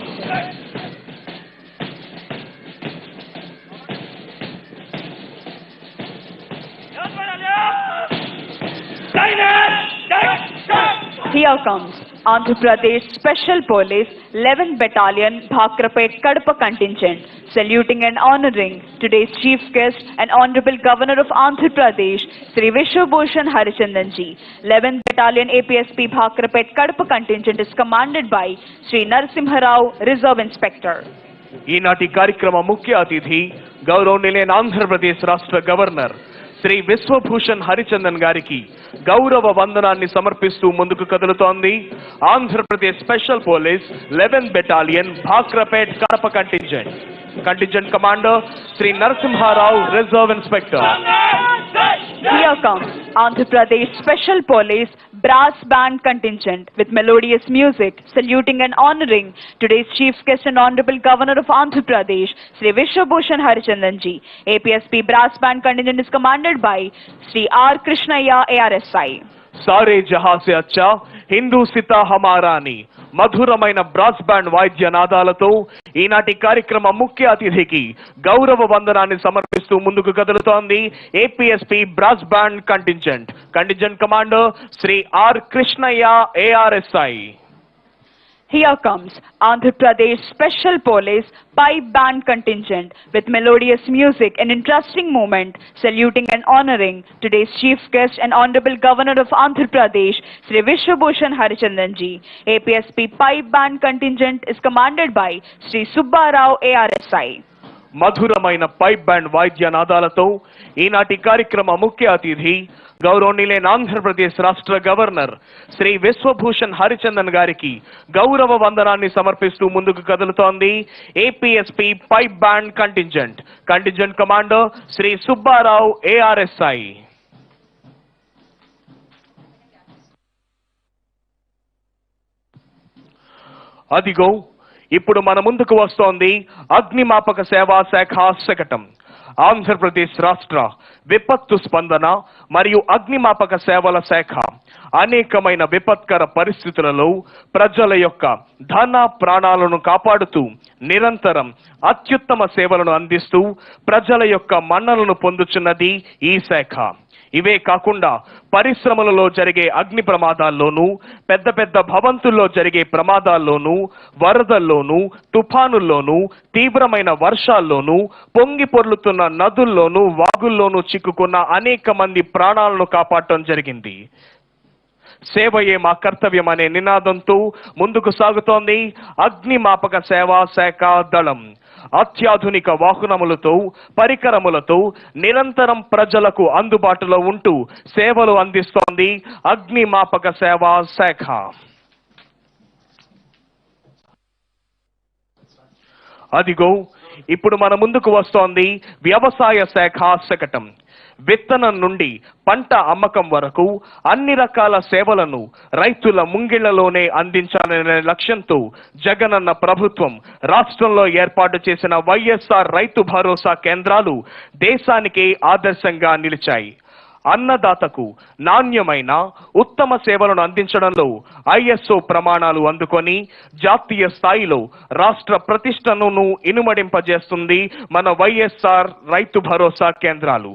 Here comes Andhra Pradesh Special Police 11th Battalion Bhakrapet Kadapa contingent, saluting and honoring today's chief guest and Honorable Governor of Andhra Pradesh, Sri Vishwabhushan Harichandanji. 11th Battalion APSP Bhakrapet Kadapa contingent is commanded by Sri Narasimha Rao, Reserve Inspector. ఈనాటి కార్యక్రమ ముఖ్య అతిథి గౌరవనీయులైన ఆంధ్రప్రదేశ్ రాష్ట్ర governor Shri Vishwabhushan Harichandan గారికి గౌరవ వందనాన్ని సమర్పిస్తూ ముందుకు కదులుతోంది Andhra Pradesh special police 11th battalion Bhakrapet Kadapa contingent commander Shri Narasimharao, reserve inspector. Here comes Andhra Pradesh Special Police Brass Band contingent with melodious music, saluting and honoring today's chief guest and Honorable Governor of Andhra Pradesh, Sri Vishwabhushan Harichandanji. APSP Brass Band contingent is commanded by Sri R. Krishnaya, ARSI. సారే జహా సే అచ్చా హిందూ సితా హమారాని మధురమైన brass band వాయిద్య నాదాలతో ఈనాటి కార్యక్రమ ముఖ్య అతిథికి గౌరవ వందనాన్ని సమర్పిస్తూ ముందుకు కదులుతోంది APSP brass band contingent commander Shri R Krishnaiah, ARSI. Here comes Andhra Pradesh Special Police Pipe Band contingent with melodious music and interesting moment, saluting and honoring today's chief guest and Honorable Governor of Andhra Pradesh, Sri Vishwabhushan Harichandanji. APSP Pipe Band contingent is commanded by Sri Subba Rao, ARSI. మధురమైన pipe band వాయిద్య నాదాలతో ఈనాటి కార్యక్రమ ముఖ్య అతిథి గౌరవనీయులైన ఆంధ్రప్రదేశ్ రాష్ట్ర governor Shri Vishwabhushan Harichandan గారికి గౌరవ వందనాన్ని సమర్పిస్తూ ముందుకు కదులుతోంది APSP pipe band contingent commander Shri Subbarao, ARSI. అదిగో ఇప్పుడు మన ముందుకు వస్తోంది అగ్నిమాపక సేవా శాఖ శకటం. ఆంధ్రప్రదేశ్ రాష్ట్ర విపత్తు స్పందన మరియు అగ్నిమాపక సేవల శాఖ అనేకమైన విపత్కర పరిస్థితులలో ప్రజల యొక్క ధన ప్రాణాలను కాపాడుతూ నిరంతరం అత్యుత్తమ సేవలను అందిస్తూ ప్రజల యొక్క మన్ననలను పొందుచున్నది ఈ శాఖ. ఇవే కాకుండా పరిశ్రమలలో జరిగే అగ్ని ప్రమాదాల్లోనూ, పెద్ద పెద్ద భవంతుల్లో జరిగే ప్రమాదాల్లోనూ, వరదల్లోనూ, తుఫానుల్లోనూ, తీవ్రమైన వర్షాల్లోనూ, పొంగి పొర్లుతున్న నదుల్లోనూ, వాగుల్లోనూ చిక్కుకున్న అనేక మంది ప్రాణాలను కాపాడటం జరిగింది. సేవయే మా కర్తవ్యం అనే నినాదంతో ముందుకు సాగుతోంది అగ్నిమాపక సేవా శాఖ దళం. అత్యాధునిక వాహనములతో పరికరములతో నిరంతరం ప్రజలకు అందుబాటులో ఉంటూ సేవలు అందిస్తోంది అగ్నిమాపక సేవా శాఖ. అదిగో ఇప్పుడు మన ముందుకు వస్తోంది వ్యవసాయ శాఖ శకటం. విత్తనం నుండి పంట అమ్మకం వరకు అన్ని రకాల సేవలను రైతుల ముంగిళ్లలోనే అందించాలనే లక్ష్యంతో జగనన్న ప్రభుత్వం రాష్ట్రంలో ఏర్పాటు చేసిన వైఎస్ఆర్ రైతు భరోసా కేంద్రాలు దేశానికే ఆదర్శంగా నిలిచాయి. అన్నదాతకు నాణ్యమైన ఉత్తమ సేవలను అందించడంలో ఐఎస్ఓ ప్రమాణాలు అందుకొని జాతీయ స్థాయిలో రాష్ట్ర ప్రతిష్టను ఇనుమడింపజేస్తుంది మన వైఎస్ఆర్ రైతు భరోసా కేంద్రాలు.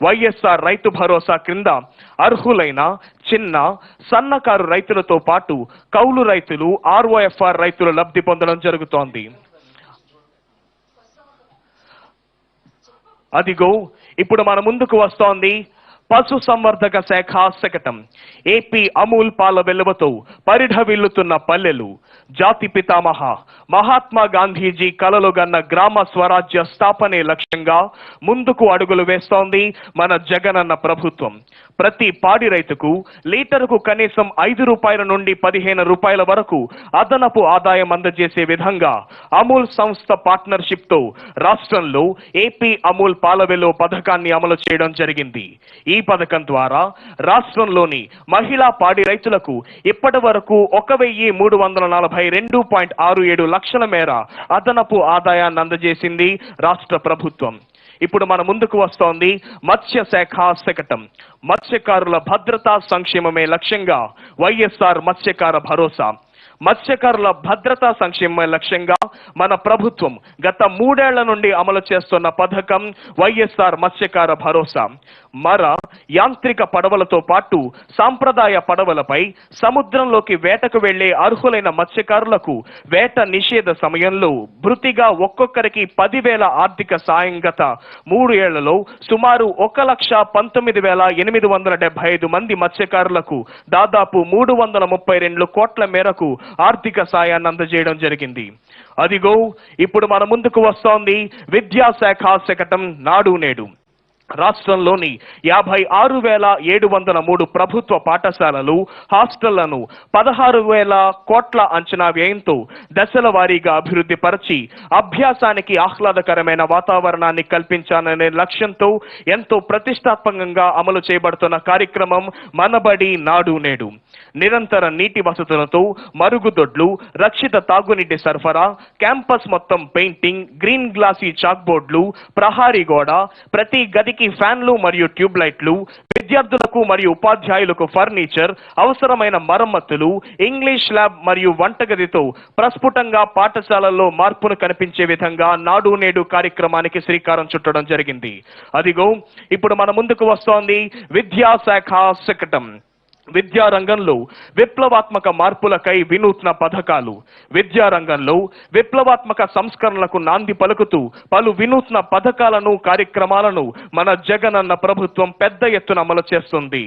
వైఎస్ఆర్ రైతు భరోసా క్రింద అర్హులైన చిన్న సన్నకారు రైతులతో పాటు కౌలు రైతులు, ఆర్ఓఎఫ్ఆర్ రైతులు లబ్ధి పొందడం జరుగుతోంది. అదిగో ఇప్పుడు మన ముందుకు వస్తోంది పశు సంవర్ధక శాఖ శకటం. ఏపీ అమూల్ పాల వెలువతో పరిఢవిల్లుతున్న పల్లెలు, జాతి పితామహ మహాత్మా గాంధీజీ కలలు గన్న గ్రామ స్వరాజ్య స్థాపనే లక్ష్యంగా ముందుకు అడుగులు వేస్తోంది మన జగనన్న ప్రభుత్వం. ప్రతి పాడి రైతుకు లీటరుకు కనీసం 5 రూపాయల నుండి 15 రూపాయల వరకు అదనపు ఆదాయం అందజేసే విధంగా అమూల్ సంస్థ పార్ట్నర్షిప్ తో రాష్ట్రంలో ఏపీ అమూల్ పాల వెలువ పథకాన్ని అమలు చేయడం జరిగింది. ఈ పథకం ద్వారా రాష్ట్రంలోని మహిళా పాడి రైతులకు ఇప్పటి వరకు 1,342.67 లక్షల మేర అదనపు ఆదాయాన్ని అందజేసింది రాష్ట్ర ప్రభుత్వం. ఇప్పుడు మన ముందుకు వస్తోంది మత్స్య శాఖ శకటం. మత్స్యకారుల భద్రతా సంక్షేమమే లక్ష్యంగా వైఎస్ఆర్ మత్స్యకార భరోసా. మత్స్యకారుల భద్రతా సంక్షేమ లక్ష్యంగా మన ప్రభుత్వం గత 3 ఏళ్ల నుండి అమలు చేస్తున్న పథకం వైఎస్ఆర్ మత్స్యకార భరోసా. మర యాంత్రిక పడవలతో పాటు సాంప్రదాయ పడవలపై సముద్రంలోకి వేటకు వెళ్లే అర్హులైన మత్స్యకారులకు వేట నిషేధ సమయంలో భృతిగా ఒక్కొక్కరికి 10,000 ఆర్థిక సాయం గత 3 ఏళ్లలో సుమారు 1,19,875 మంది మత్స్యకారులకు దాదాపు 332 కోట్ల మేరకు ఆర్థిక సాయాన్ని అందజేయడం జరిగింది. అదిగో ఇప్పుడు మన ముందుకు వస్తోంది విద్యాశాఖ శకటం నాడు నేడు. రాష్ట్రంలోని 56,703 ప్రభుత్వ పాఠశాలలు, హాస్టళ్లను 16,000 కోట్ల అంచనా వ్యయంతో దశల వారీగా అభివృద్ధి పరిచి అభ్యాసానికి ఆహ్లాదకరమైన వాతావరణాన్ని కల్పించాలనే లక్ష్యంతో ఎంతో ప్రతిష్టాత్మకంగా అమలు చేయబడుతున్న కార్యక్రమం మనబడి నాడు నేడు. నిరంతర నీటి వసతులతో మరుగుదొడ్లు, రక్షిత తాగునీటి సరఫరా, క్యాంపస్ మొత్తం పెయింటింగ్, గ్రీన్ గ్లాసీ చాక్ బోర్డులు, ప్రహారీ గోడ, ప్రతి గదికి ఫ్యాన్లు మరియు ట్యూబ్ లైట్లు, విద్యార్థులకు మరియు ఉపాధ్యాయులకు ఫర్నిచర్, అవసరమైన మరమ్మతులు, ఇంగ్లీష్ ల్యాబ్ మరియు వంటగదితో ప్రస్ఫుటంగా పాఠశాలల్లో మార్పును కనిపించే విధంగా నాడు నేడు కార్యక్రమానికి శ్రీకారం చుట్టడం జరిగింది. అదిగో ఇప్పుడు మన ముందుకు వస్తోంది విద్యాశాఖ శకటం. విద్యారంగంలో విప్లవాత్మక మార్పులకై వినూత్న పథకాలు. విద్యారంగంలో విప్లవాత్మక సంస్కరణలకు నాంది పలుకుతూ పలు వినూత్న పథకాలను, కార్యక్రమాలను మన జగనన్న ప్రభుత్వం పెద్ద ఎత్తున అమలు చేస్తుంది.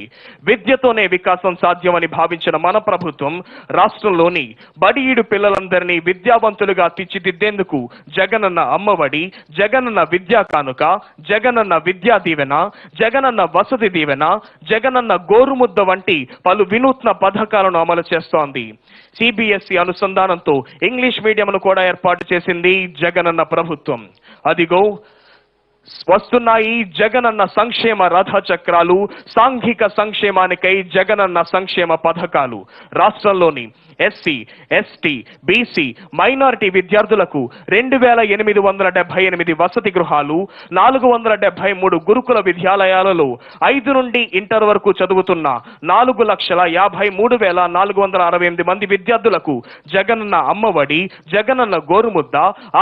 విద్యతోనే వికాసం సాధ్యమని భావించిన మన ప్రభుత్వం రాష్ట్రంలోని బడిఈడు పిల్లలందరినీ విద్యావంతులుగా తీర్చిదిద్దేందుకు జగనన్న అమ్మఒడి, జగనన్న విద్యా కానుక, జగనన్న విద్యా దీవెన, జగనన్న వసతి దీవెన, జగనన్న గోరుముద్ద వంటి పలు వినూత్న పథకాలను అమలు చేస్తోంది. సిబిఎస్ఈ అనుసంధానంతో ఇంగ్లీష్ మీడియంను కూడా ఏర్పాటు చేసింది జగనన్న ప్రభుత్వం. అదిగో వస్తున్నాయి జగనన్న సంక్షేమ రథ చక్రాలు. సాంఘిక సంక్షేమానికై జగనన్న సంక్షేమ పథకాలు. రాష్ట్రంలోని ఎస్సీ, ఎస్టీ, బీసీ, మైనారిటీ విద్యార్థులకు 2,878 వసతి గృహాలు, 473 గురుకుల విద్యాలయాలలో 5 నుండి ఇంటర్ వరకు చదువుతున్న 4,53,468 మంది విద్యార్థులకు జగనన్న అమ్మఒడి, జగనన్న గోరుముద్ద,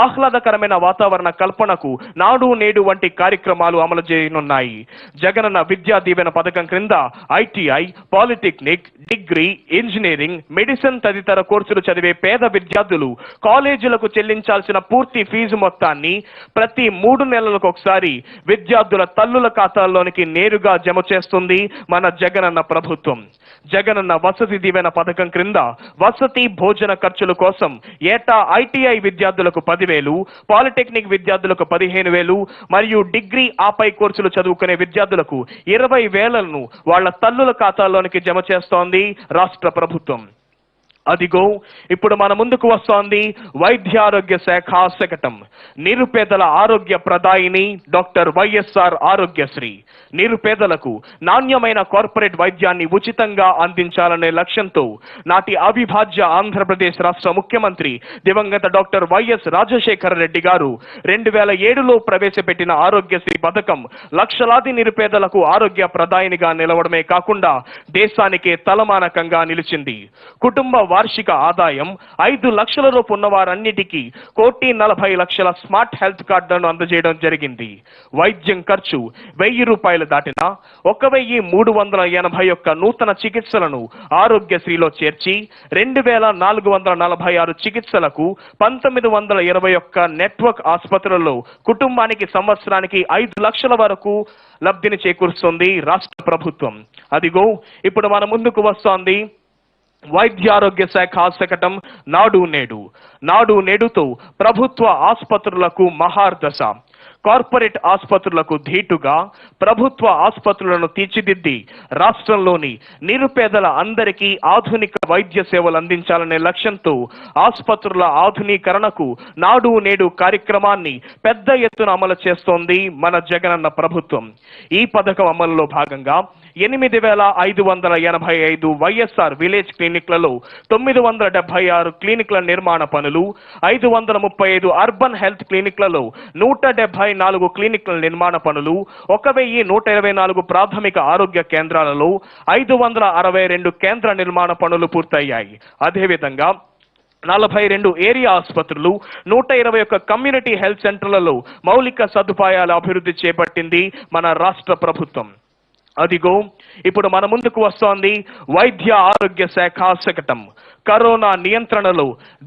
ఆహ్లాదకరమైన వాతావరణ కల్పనకు నాడు నేడు వంటి కార్యక్రమాలు అమలు చేయనున్నాయి. జగనన్న విద్యా దీవెన పథకం క్రింద ITI, polytechnic, degree, engineering, medicine తదితర కోర్సులు చదివే పేద విద్యార్థులు కాలేజీలకు చెల్లించాల్సిన పూర్తి ఫీజు మొత్తాన్ని ప్రతి 3 నెలలకు ఒకసారి విద్యార్థుల తల్లుల ఖాతాల్లోనికి నేరుగా జమ చేస్తుంది మన జగనన్న ప్రభుత్వం. జగనన్న వసతి దీవెన పథకం క్రింద వసతి భోజన ఖర్చుల కోసం ఏటా ఐటీఐ విద్యార్థులకు 10,000, పాలిటెక్నిక్ విద్యార్థులకు 15,000 మరియు డిగ్రీ ఆపై కోర్సులు చదువుకునే విద్యార్థులకు 20,000ను వాళ్ళ తల్లుల ఖాతాల్లోనికి జమ చేస్తోంది రాష్ట్ర ప్రభుత్వం. అదిగో ఇప్పుడు మన ముందుకు వస్తోంది వైద్యారోగ్య శాఖ శకటం. నిరుపేదల ఆరోగ్య ప్రదాయిని డాక్టర్ వైఎస్ఆర్ ఆరోగ్యశ్రీ. నిరుపేదలకు నాణ్యమైన కార్పొరేట్ వైద్యాన్ని ఉచితంగా అందించాలనే లక్ష్యంతో నాటి అవిభాజ్య ఆంధ్రప్రదేశ్ రాష్ట్ర ముఖ్యమంత్రి దివంగత డాక్టర్ వైఎస్ రాజశేఖర రెడ్డి గారు 2007లో ప్రవేశపెట్టిన ఆరోగ్యశ్రీ పథకం లక్షలాది నిరుపేదలకు ఆరోగ్య ప్రదాయినిగా నిలవడమే కాకుండా దేశానికే తలమానకంగా నిలిచింది. కుటుంబ వార్షిక ఆదాయం 5 లక్షల రూపాయలు ఉన్న వారన్నిటికీ 1,40,00,000 స్మార్ట్ హెల్త్ కార్డులను అందజేయడం జరిగింది. వైద్యం ఖర్చు 1,000 రూపాయలు దాటినా 1,381 నూతన చికిత్సలను ఆరోగ్యశ్రీలో చేర్చి 2,446 చికిత్సలకు 1,921 నెట్వర్క్ ఆసుపత్రుల్లో కుటుంబానికి సంవత్సరానికి 5 లక్షల వరకు లబ్ధిని చేకూరుస్తుంది రాష్ట్ర ప్రభుత్వం. అదిగో ఇప్పుడు మన ముందుకు వస్తోంది వైద్యారోగ్య శాఖ శకటం నాడు నేడు. నాడు నేడుతో ప్రభుత్వ ఆసుపత్రులకు మహార్దశ. కార్పొరేట్ ఆసుపత్రులకు ధీటుగా ప్రభుత్వ ఆసుపత్రులను తీర్చిదిద్ది రాష్ట్రంలోని నిరుపేదల అందరికీ ఆధునిక వైద్య సేవలు అందించాలనే లక్ష్యంతో ఆసుపత్రుల ఆధునీకరణకు నాడు నేడు కార్యక్రమాన్ని పెద్ద ఎత్తున అమలు చేస్తోంది మన జగనన్న ప్రభుత్వం. ఈ పథకం అమలులో భాగంగా 8,585 వైఎస్ఆర్ విలేజ్ క్లినిక్లలో 976 క్లినిక్ల నిర్మాణ పనులు, 535 అర్బన్ హెల్త్ క్లినిక్లలో 174 క్లినిక్ల నిర్మాణ పనులు, 1,124 ప్రాథమిక ఆరోగ్య కేంద్రాలలో 562 కేంద్ర నిర్మాణ పనులు పూర్తయ్యాయి. అదేవిధంగా 42 ఏరియా ఆసుపత్రులు, 121 కమ్యూనిటీ హెల్త్ సెంటర్లలో మౌలిక సదుపాయాల అభివృద్ధి చేపట్టింది మన రాష్ట్ర ప్రభుత్వం. అదిగో ఇప్పుడు మన ముందుకు వస్తోంది వైద్య ఆరోగ్య శాఖ శకటం. కరోనా నియంత్రణలో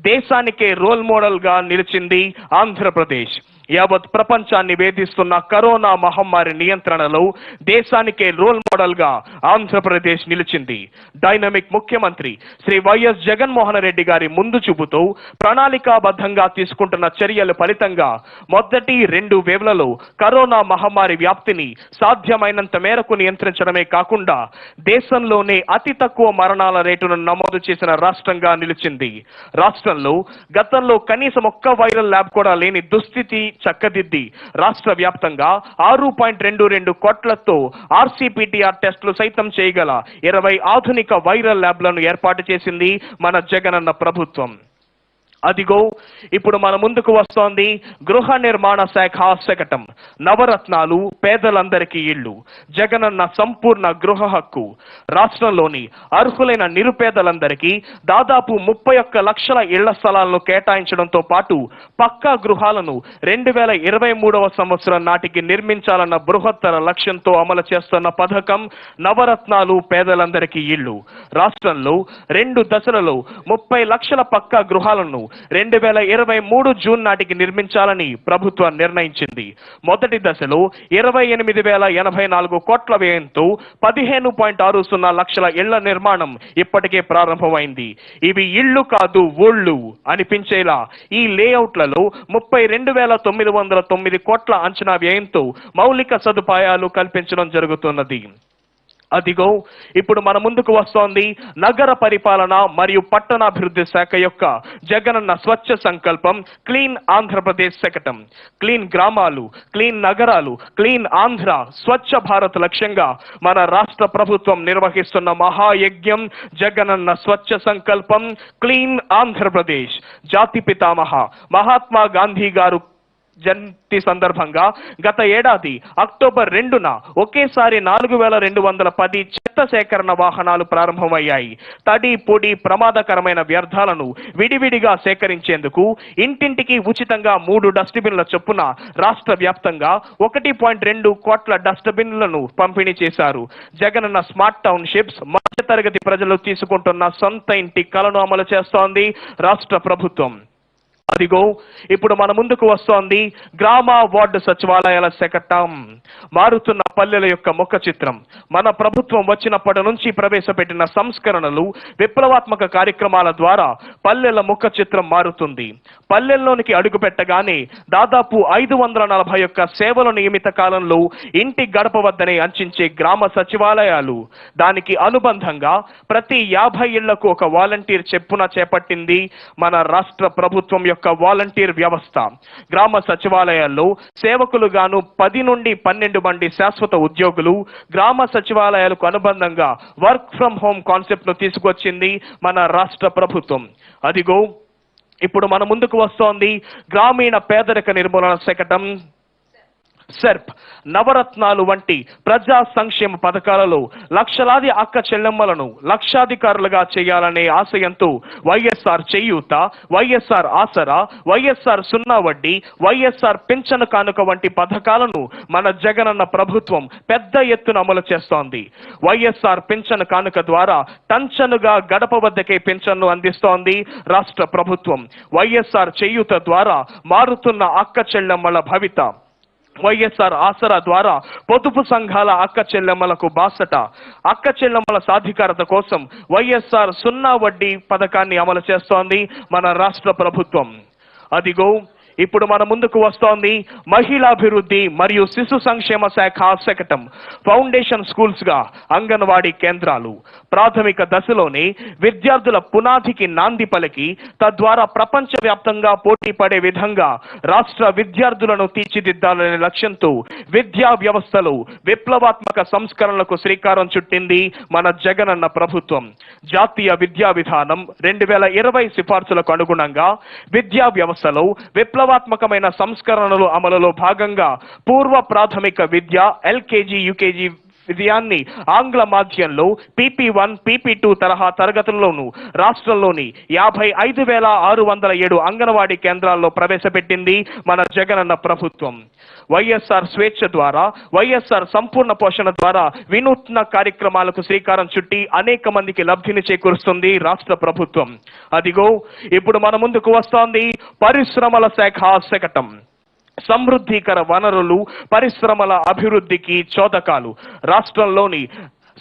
దేశానికే రోల్ మోడల్ గా నిలిచింది ఆంధ్రప్రదేశ్. యావత్ ప్రపంచాన్ని వేధిస్తున్న కరోనా మహమ్మారి నియంత్రణలో దేశానికే రోల్ మోడల్ గా ఆంధ్రప్రదేశ్ నిలిచింది. డైనమిక్ ముఖ్యమంత్రి శ్రీ వైఎస్ జగన్మోహన్ రెడ్డి గారి ముందు చూపుతో ప్రణాళికాబద్ధంగా తీసుకుంటున్న చర్యల ఫలితంగా మొదటి 2 వేవ్లలో కరోనా మహమ్మారి వ్యాప్తిని సాధ్యమైనంత మేరకు నియంత్రించడమే కాకుండా దేశంలోనే అతి తక్కువ మరణాల రేటును నమోదు చేసిన రాష్ట్రంగా నిలిచింది. రాష్ట్రంలో గతంలో కనీసం ఒక్క వైరల్ ల్యాబ్ కూడా లేని దుస్థితి చక్కదిద్ది రాష్ట్ర వ్యాప్తంగా 6.22 కోట్లతో ఆర్సీపీటీఆర్ టెస్టులు సైతం చేయగల 20 ఆధునిక వైరల్ ల్యాబ్లను ఏర్పాటు చేసింది మన జగనన్న ప్రభుత్వం. అదిగో ఇప్పుడు మన ముందుకు వస్తోంది గృహ నిర్మాణ శాఖ శకటం. నవరత్నాలు, పేదలందరికీ ఇళ్లు, జగనన్న సంపూర్ణ గృహ హక్కు. రాష్ట్రంలోని అర్హులైన నిరుపేదలందరికీ దాదాపు 31 లక్షల ఇళ్ల స్థలాలను కేటాయించడంతో పాటు పక్కా గృహాలను 2023వ సంవత్సరం నాటికి నిర్మించాలన్న బృహత్తర లక్ష్యంతో అమలు చేస్తున్న పథకం నవరత్నాలు, పేదలందరికీ ఇళ్లు. రాష్ట్రంలో 2 దశలలో 30 లక్షల పక్కా గృహాలను 2023 జూన్ నాటికి నిర్మించాలని ప్రభుత్వం నిర్ణయించింది. మొదటి దశలో 28,084 కోట్ల వ్యయంతో 15.60 లక్షల ఇళ్ల నిర్మాణం ఇప్పటికే ప్రారంభమైంది. ఇవి ఇళ్లు కాదు ఊళ్ళు అనిపించేలా ఈ లేఅవుట్లలో 32,909 కోట్ల అంచనా వ్యయంతో మౌలిక సదుపాయాలు కల్పించడం జరుగుతున్నది. అదిగో ఇప్పుడు మన ముందుకు వస్తోంది నగర పరిపాలన మరియు పట్టణాభివృద్ధి శాఖ యొక్క జగనన్న స్వచ్ఛ సంకల్పం క్లీన్ ఆంధ్రప్రదేశ్ శకటం. క్లీన్ గ్రామాలు, క్లీన్ నగరాలు, క్లీన్ ఆంధ్ర, స్వచ్ఛ భారత్ లక్ష్యంగా మన రాష్ట్ర ప్రభుత్వం నిర్వహిస్తున్న మహాయజ్ఞం జగనన్న స్వచ్ఛ సంకల్పం క్లీన్ ఆంధ్రప్రదేశ్. జాతి పితామహ మహాత్మా గాంధీ గారు జయంతి సందర్భంగా గత ఏడాది అక్టోబర్ 2న ఒకేసారి 4,210 చెత్త సేకరణ వాహనాలు ప్రారంభమయ్యాయి. తడి, పొడి, ప్రమాదకరమైన వ్యర్థాలను విడివిడిగా సేకరించేందుకు ఇంటింటికి ఉచితంగా 3 డస్ట్బిన్ల చొప్పున రాష్ట్ర వ్యాప్తంగా 1.2 కోట్ల డస్ట్బిన్లను పంపిణీ చేశారు. జగనన్న స్మార్ట్ టౌన్షిప్స్ మధ్యతరగతి ప్రజలు తీసుకుంటున్న సొంత ఇంటి కలను అమలు చేస్తోంది రాష్ట్ర ప్రభుత్వం. అదిగో ఇప్పుడు మన ముందుకు వస్తోంది గ్రామ వార్డు సచివాలయాల శకటం. మారుతున్న పల్లెల యొక్క ముఖ చిత్రం. మన ప్రభుత్వం వచ్చినప్పటి నుంచి ప్రవేశపెట్టిన సంస్కరణలు, విప్లవాత్మక కార్యక్రమాల ద్వారా పల్లెల ముఖ చిత్రం మారుతుంది. పల్లెల్లోనికి అడుగు పెట్టగానే దాదాపు 541 సేవల నియమిత కాలంలో ఇంటి గడప వద్దనే అంచించే గ్రామ సచివాలయాలు. దానికి అనుబంధంగా ప్రతి 50 ఇళ్లకు ఒక వాలంటీర్ చెప్పున చేపట్టింది మన రాష్ట్ర ప్రభుత్వం యొక్క వాలంటీర్ వ్యవస్థ. గ్రామ సచివాలయాల్లో సేవకులుగాను 10 నుండి 12 మంది శాశ్వత ఉద్యోగులు. గ్రామ సచివాలయాలకు అనుబంధంగా వర్క్ ఫ్రం హోమ్ కాన్సెప్ట్ ను తీసుకొచ్చింది మన రాష్ట్ర ప్రభుత్వం. అదిగో ఇప్పుడు మన ముందుకు వస్తోంది గ్రామీణ పేదరిక నిర్మూలన శకటం సెర్ప్. నవరత్నాలు వంటి ప్రజా సంక్షేమ పథకాలలో లక్షలాది అక్క చెల్లెమ్మలను లక్షాధికారులుగా చేయాలనే ఆశయంతో వైఎస్ఆర్ చేయూత, వైఎస్ఆర్ ఆసరా, వైఎస్ఆర్ సున్నా వడ్డీ, వైఎస్ఆర్ పింఛను కానుక వంటి పథకాలను మన జగనన్న ప్రభుత్వం పెద్ద ఎత్తున అమలు చేస్తోంది. వైఎస్ఆర్ పింఛను కానుక ద్వారా టంచనుగా గడప వద్దకే పింఛన్ను అందిస్తోంది రాష్ట్ర ప్రభుత్వం. వైఎస్ఆర్ చేయూత ద్వారా మారుతున్న అక్క చెల్లెమ్మల భవిత. వైఎస్ఆర్ ఆసరా ద్వారా పొదుపు సంఘాల అక్క చెల్లెమ్మలకు బాసట. అక్క చెల్లెమ్మల సాధికారత కోసం వైఎస్ఆర్ సున్నా వడ్డీ పథకాన్ని అమలు చేస్తోంది మన రాష్ట్ర ప్రభుత్వం. అదిగో ఇప్పుడు మన ముందుకు వస్తోంది మహిళాభివృద్ధి మరియు శిశు సంక్షేమ శాఖ శకటం. ఫౌండేషన్ స్కూల్స్ గా అంగన్వాడీ కేంద్రాలు. ప్రాథమిక దశలోనే విద్యార్థుల పునాదికి నాంది పలికి తద్వారా ప్రపంచవ్యాప్తంగా పోటీ పడే విధంగా రాష్ట్ర విద్యార్థులను తీర్చిదిద్దాలనే లక్ష్యంతో విద్యా వ్యవస్థలో విప్లవాత్మక సంస్కరణలకు శ్రీకారం చుట్టింది మన జగనన్న ప్రభుత్వం. జాతీయ విద్యా విధానం 2020 సిఫార్సులకు అనుగుణంగా విద్యా వ్యవస్థలో విప్లవాత్మకమైన సంస్కరణలు అమలులో భాగంగా పూర్వ ప్రాథమిక విద్య ఎల్కేజీ యూకేజీ విద్యాన్ని ఆంగ్ల మాధ్యంలో PP1 PP2 తరహా తరగతుల్లోనూ రాష్ట్రంలోని 55,607 అంగన్వాడీ కేంద్రాల్లో ప్రవేశపెట్టింది మన జగనన్న ప్రభుత్వం. వైఎస్ఆర్ స్వేచ్ఛ ద్వారా, వైఎస్ఆర్ సంపూర్ణ పోషణ ద్వారా వినూత్న కార్యక్రమాలకు శ్రీకారం చుట్టి అనేక మందికి లబ్ధిని చేకూరుస్తుంది రాష్ట్ర ప్రభుత్వం. అదిగో ఇప్పుడు మన ముందుకు వస్తోంది పరిశ్రమల శాఖ శకటం. సమృద్ధికర వనరులు, పరిశ్రమల అభివృద్ధికి చోదకాలు. రాష్ట్రంలోని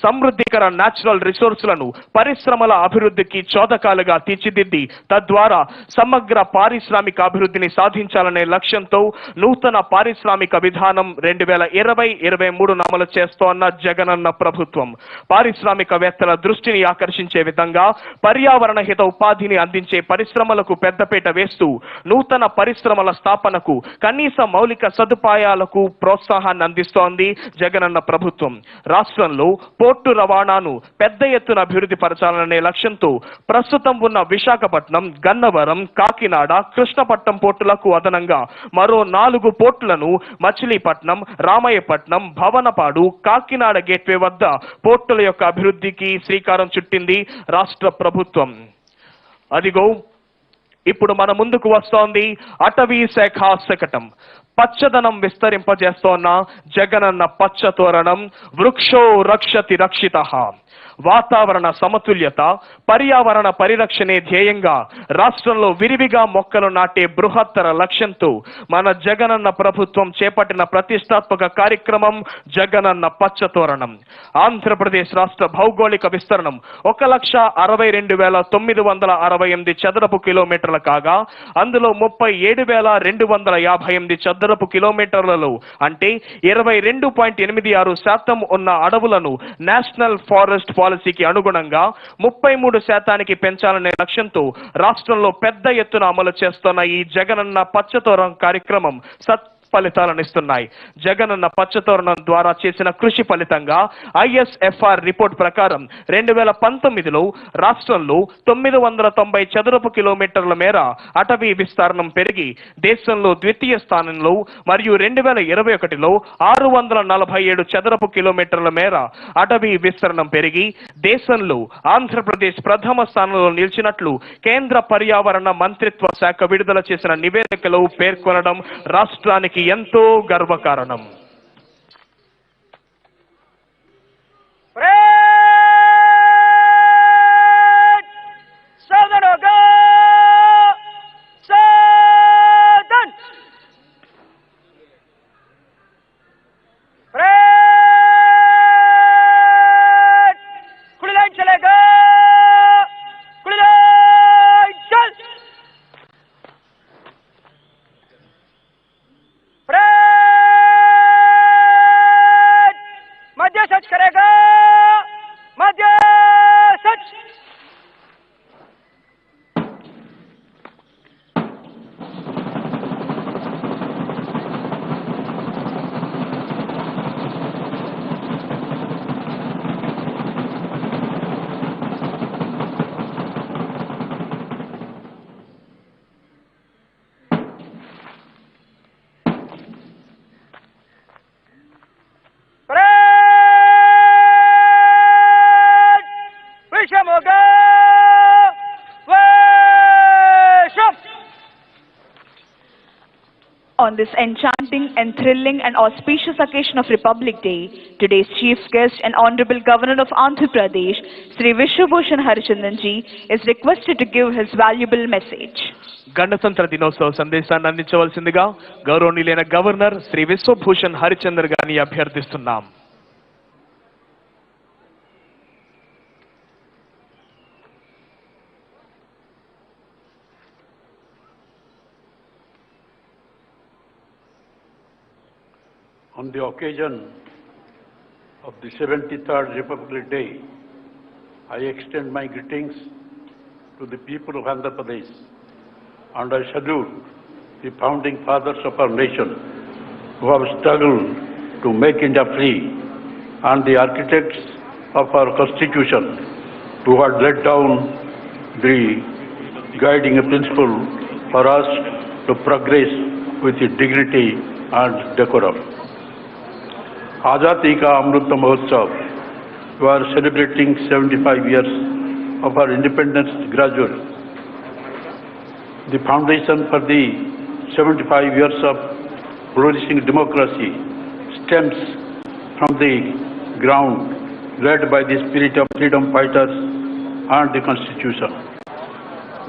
సమృద్ధికర న్యాచురల్ రిసోర్సులను పరిశ్రమల అభివృద్ధికి చోదకాలుగా తీర్చిదిద్ది తద్వారా సమగ్ర పారిశ్రామిక అభివృద్ధిని సాధించాలనే లక్ష్యంతో నూతన పారిశ్రామిక విధానం 2020-23 అమలు చేస్తోన్న జగనన్న ప్రభుత్వం పారిశ్రామికవేత్తల దృష్టిని ఆకర్షించే విధంగా పర్యావరణ హిత ఉపాధిని అందించే పరిశ్రమలకు పెద్దపీట వేస్తూ నూతన పరిశ్రమల స్థాపనకు కనీస మౌలిక సదుపాయాలకు ప్రోత్సాహాన్ని అందిస్తోంది జగనన్న ప్రభుత్వం. రాష్ట్రంలో పోర్టు రవాణాను పెద్ద ఎత్తున అభివృద్ధి పరచాలనే లక్ష్యంతో ప్రస్తుతం ఉన్న విశాఖపట్నం, గన్నవరం, కాకినాడ, కృష్ణపట్నం పోర్టులకు అదనంగా మరో 4 పోర్టులను మచిలీపట్నం, రామయ్యపట్నం, భవనపాడు, కాకినాడ గేట్వే వద్ద పోర్టుల యొక్క అభివృద్ధికి శ్రీకారం చుట్టింది రాష్ట్ర ప్రభుత్వం. అదిగో ఇప్పుడు మన ముందుకు వస్తోంది అటవీ శాఖ శకటం. పచ్చదనం విస్తరింపజేస్తోన్న జగనన్న పచ్చ తోరణం. వృక్షో రక్షతి రక్షితః. వాతావరణ సమతుల్యత, పర్యావరణ పరిరక్షణే ధ్యేయంగా రాష్ట్రంలో విరివిగా మొక్కలు నాటే బృహత్తర లక్ష్యంతో మన జగనన్న ప్రభుత్వం చేపట్టిన ప్రతిష్టాత్మక కార్యక్రమం జగనన్న పచ్చతోరణం. ఆంధ్రప్రదేశ్ రాష్ట్ర భౌగోళిక విస్తరణం 1,62,968 చదరపు కిలోమీటర్లు కాగా అందులో 37,258 చదరపు కిలోమీటర్లలో అంటే 22.86% ఉన్న అడవులను నేషనల్ ఫారెస్ట్ పాలసీకి అనుగుణంగా 33% పెంచాలనే లక్ష్యంతో రాష్ట్రంలో పెద్ద ఎత్తున అమలు చేస్తున్న ఈ జగనన్న పచ్చతోరణం కార్యక్రమం ఫలితాలనిస్తున్నాయి. జగనన్న పచ్చతోరణం ద్వారా చేసిన కృషి ఫలితంగా ISFR రిపోర్ట్ ప్రకారం 2019లో రాష్ట్రంలో 990 చదరపు కిలోమీటర్ల మేర అటవీ విస్తరణం పెరిగి దేశంలో ద్వితీయ స్థానంలో మరియు 2021లో 647 చదరపు కిలోమీటర్ల మేర అటవీ విస్తరణం పెరిగి దేశంలో ఆంధ్రప్రదేశ్ ప్రథమ స్థానంలో నిలిచినట్లు కేంద్ర పర్యావరణ మంత్రిత్వ శాఖ విడుదల చేసిన నివేదికలో పేర్కొనడం రాష్ట్రానికి ఎంతో గర్వకారణం. Praise करेगा मध्य सच। On this enchanting and thrilling and auspicious occasion of Republic Day, today's chief guest and Honorable Governor of Andhra Pradesh, Sri Vishwabhushan Harichandanji, is requested to give his valuable message. గణతంత్ర దినోత్సవ సందేశాన్ని అందించవలసిందిగా గౌరవనీయులైన governor Shri Vishwabhushan Harichander గారిని అభ్యర్థిస్తున్నాం. On the occasion of the 73rd Republic Day, I extend my greetings to the people of Andhra Pradesh and I salute the founding fathers of our nation who have struggled to make India free and the architects of our constitution who had laid down the guiding principle for us to progress with dignity and decorum. Azadi Ka Amrit Mahotsav, we are celebrating 75 years of our independence gradually. The foundation for the 75 years of flourishing democracy stems from the ground led by the spirit of freedom fighters and the Constitution.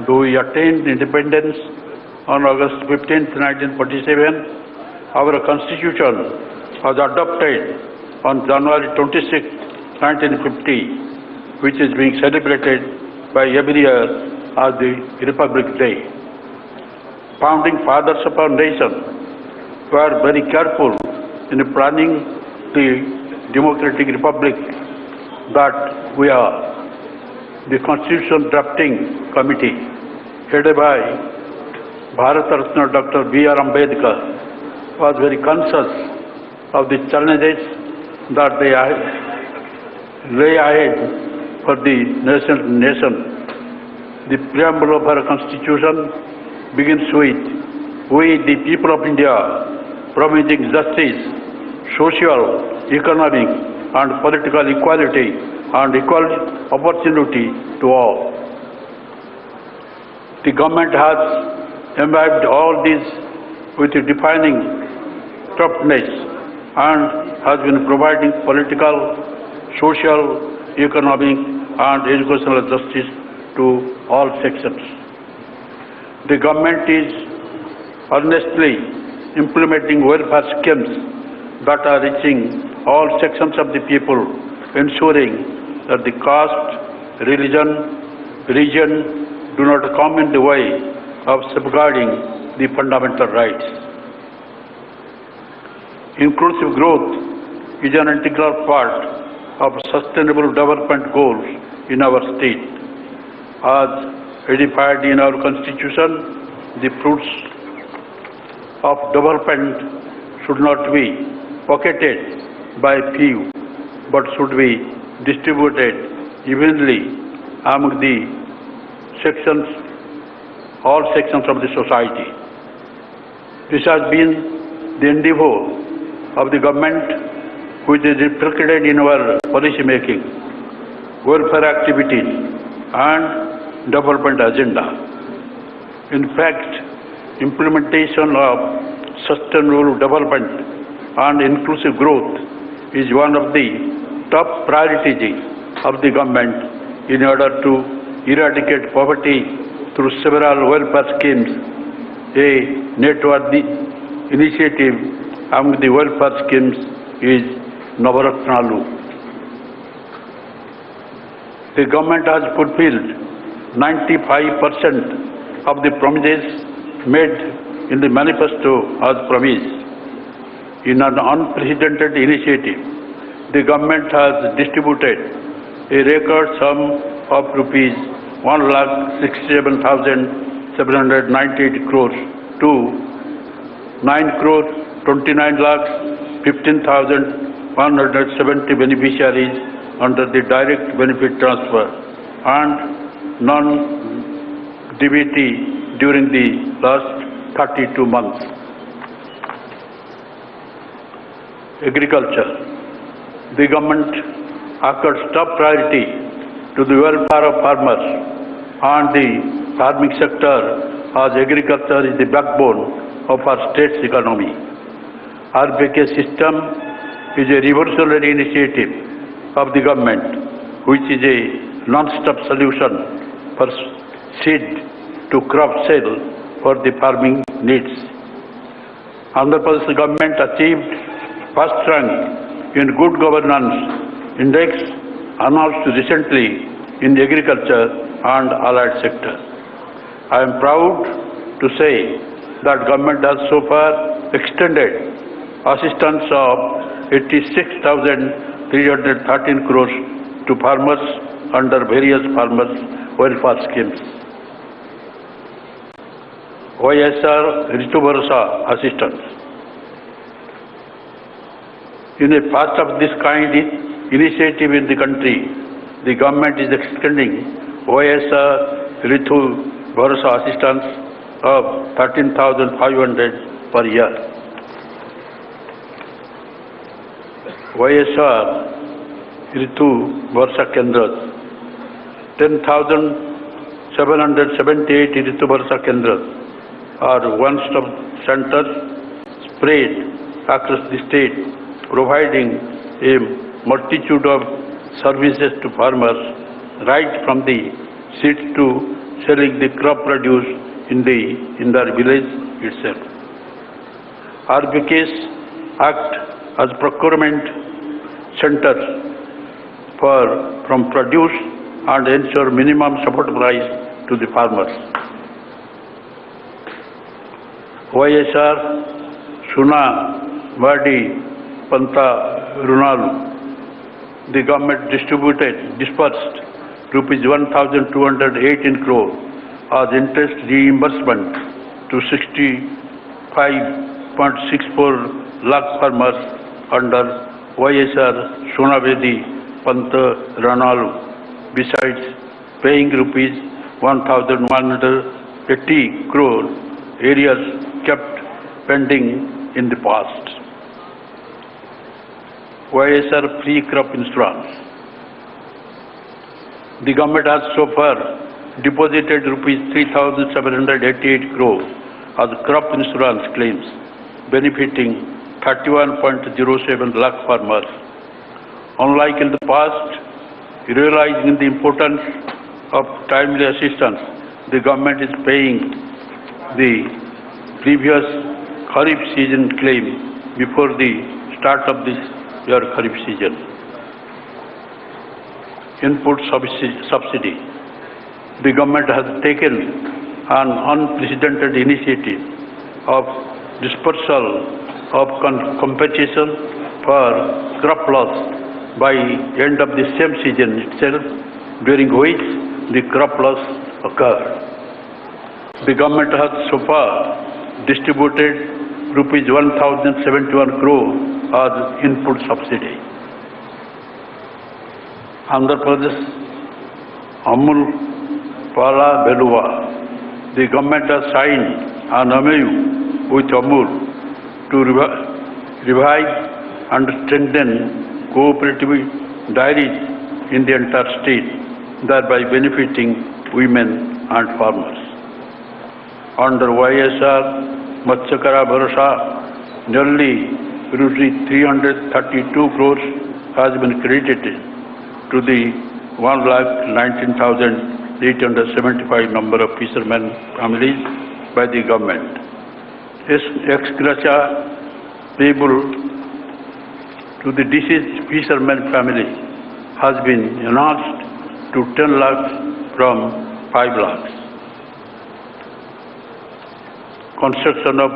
Though we attained independence on August 15, 1947, our Constitution was adopted on January 26, 1950, which is being celebrated by every year as the Republic Day. Founding fathers of our nation were very careful in planning the democratic republic that we are. The Constitution Drafting Committee, headed by Bharat Ratna Dr. B.R. Ambedkar, was very conscious of the challenges that they lay ahead for the nation. The preamble of our Constitution begins with, "We, the people of India, promising justice, social, economic, and political equality and equal opportunity to all." The government has imbibed all these with a defining toughness and has been providing political, social, economic, and educational justice to all sections. The government is earnestly implementing welfare schemes that are reaching all sections of the people, ensuring that the caste, religion, region do not come in the way of safeguarding the fundamental rights. Inclusive growth is an integral part of sustainable development goals in our state. As edified in our Constitution, the fruits of development should not be pocketed by few, but should be distributed evenly among the sections, all sections of the society. This has been the endeavor of the government, which is reflected in our policy making, welfare activities, and development agenda. In fact, implementation of sustainable development and inclusive growth is one of the top priorities of the government in order to eradicate poverty through several welfare schemes. A noteworthy initiative among the welfare schemes is Navaratnalu. The government has fulfilled 95% of the promises made in the manifesto as promised. In an unprecedented initiative, the government has distributed a record sum of rupees 1,67,798 crores to 9,29,15,170 beneficiaries under the direct benefit transfer and non-DBT during the last 32 months. Agriculture. The government accords top priority to the welfare of farmers and the farming sector, as agriculture is the backbone of our state's economy. RBK system is a revolutionary initiative of the government, which is a non-stop solution for seed to crop sale for the farming needs. Andhra Pradesh government achieved first rank in Good Governance Index announced recently in the agriculture and allied sector. I am proud to say that government has so far extended assistance of 86,313 crores to farmers under various farmers welfare schemes. YSR Ritu Bharosa assistance. In a first of this kind initiative in the country, the government is extending YSR Ritu Bharosa assistance of 13,500 per year. YSR Ritu Bharosa Kendras. 10,778 Ritu Bharosa Kendras are one-stop centers spread across the state, providing a multitude of services to farmers, right from the seed to selling the crop produce in their village itself. RBKs act as procurement centers from produce and ensure minimum support price to the farmers. YSR Suna Vadi Panta Runalu. The government dispersed rupees 1,218 crore as interest reimbursement to 65.64 lakh farmers under YSR Sunavedi Panta Ranalu, besides paying rupees 1,180 crore areas kept pending in the past. YSR free crop insurance. The government has so far deposited rupees 3,788 crore as crop insurance claims, benefiting 31.07 lakh farmers. Unlike in the past, realizing the importance of timely assistance, the government is paying the previous Kharif season claim before the start of this year Kharif season. Input subsidy. The government has taken an unprecedented initiative of dispersal of compensation for crop loss by end of the same season itself, during which the crop loss occurred. The government has so far distributed rupees 1,071 crore as input subsidy. Andhra Pradesh Amul Pala Beluva. The government has signed an MOU with Amul to revive and strengthen cooperative dairies in the entire state, thereby benefiting women and farmers. Under YSR Matsyakara Bharosa, nearly rupees 332 crores has been credited to the 1,19,875 number of fishermen families by the government. Ex gratia payable to the deceased fishermen family has been enhanced to 10 lakhs from 5 lakhs. Construction of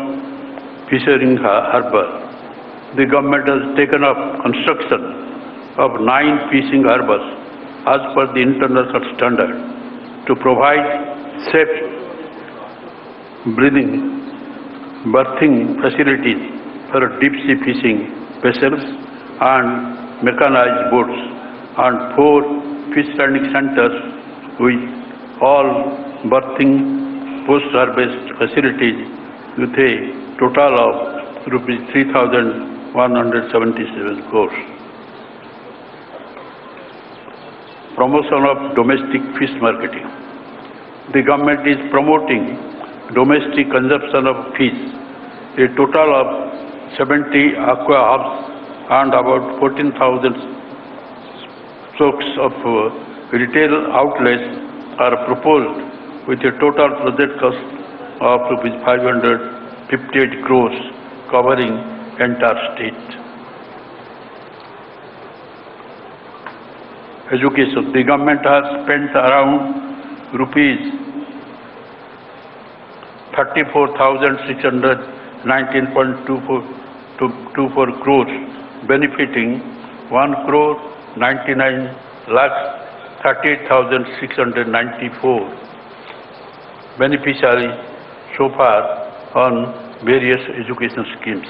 fishing harbour. The government has taken up construction of 9 fishing harbors as per the international standard to provide safe berthing facilities for deep sea fishing vessels and mechanized boats, and 4 fish landing centers with all berthing post-harvest facilities with a total of rupees 3,177 crores. Promotion of domestic fish marketing. The government is promoting domestic consumption of fish. A total of 70 aqua hubs and about 14,000 stocks of retail outlets are proposed with a total project cost of rupees 558 crores covering entire state. Education. The government has spent around rupees 34,619.24 crores, benefiting 1,99,38,694 beneficiaries so far on various education schemes.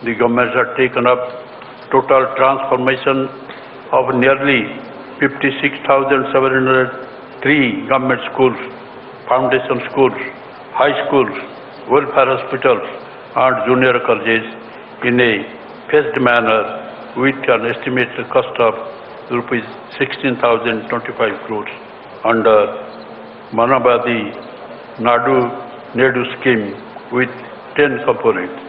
The government has taken up total transformation of nearly 56,703 government schools, foundation schools, high schools, welfare hospitals and junior colleges in a phased manner with an estimated cost of rupees 16,025 crores under Manabadi Nadu scheme with 10 components.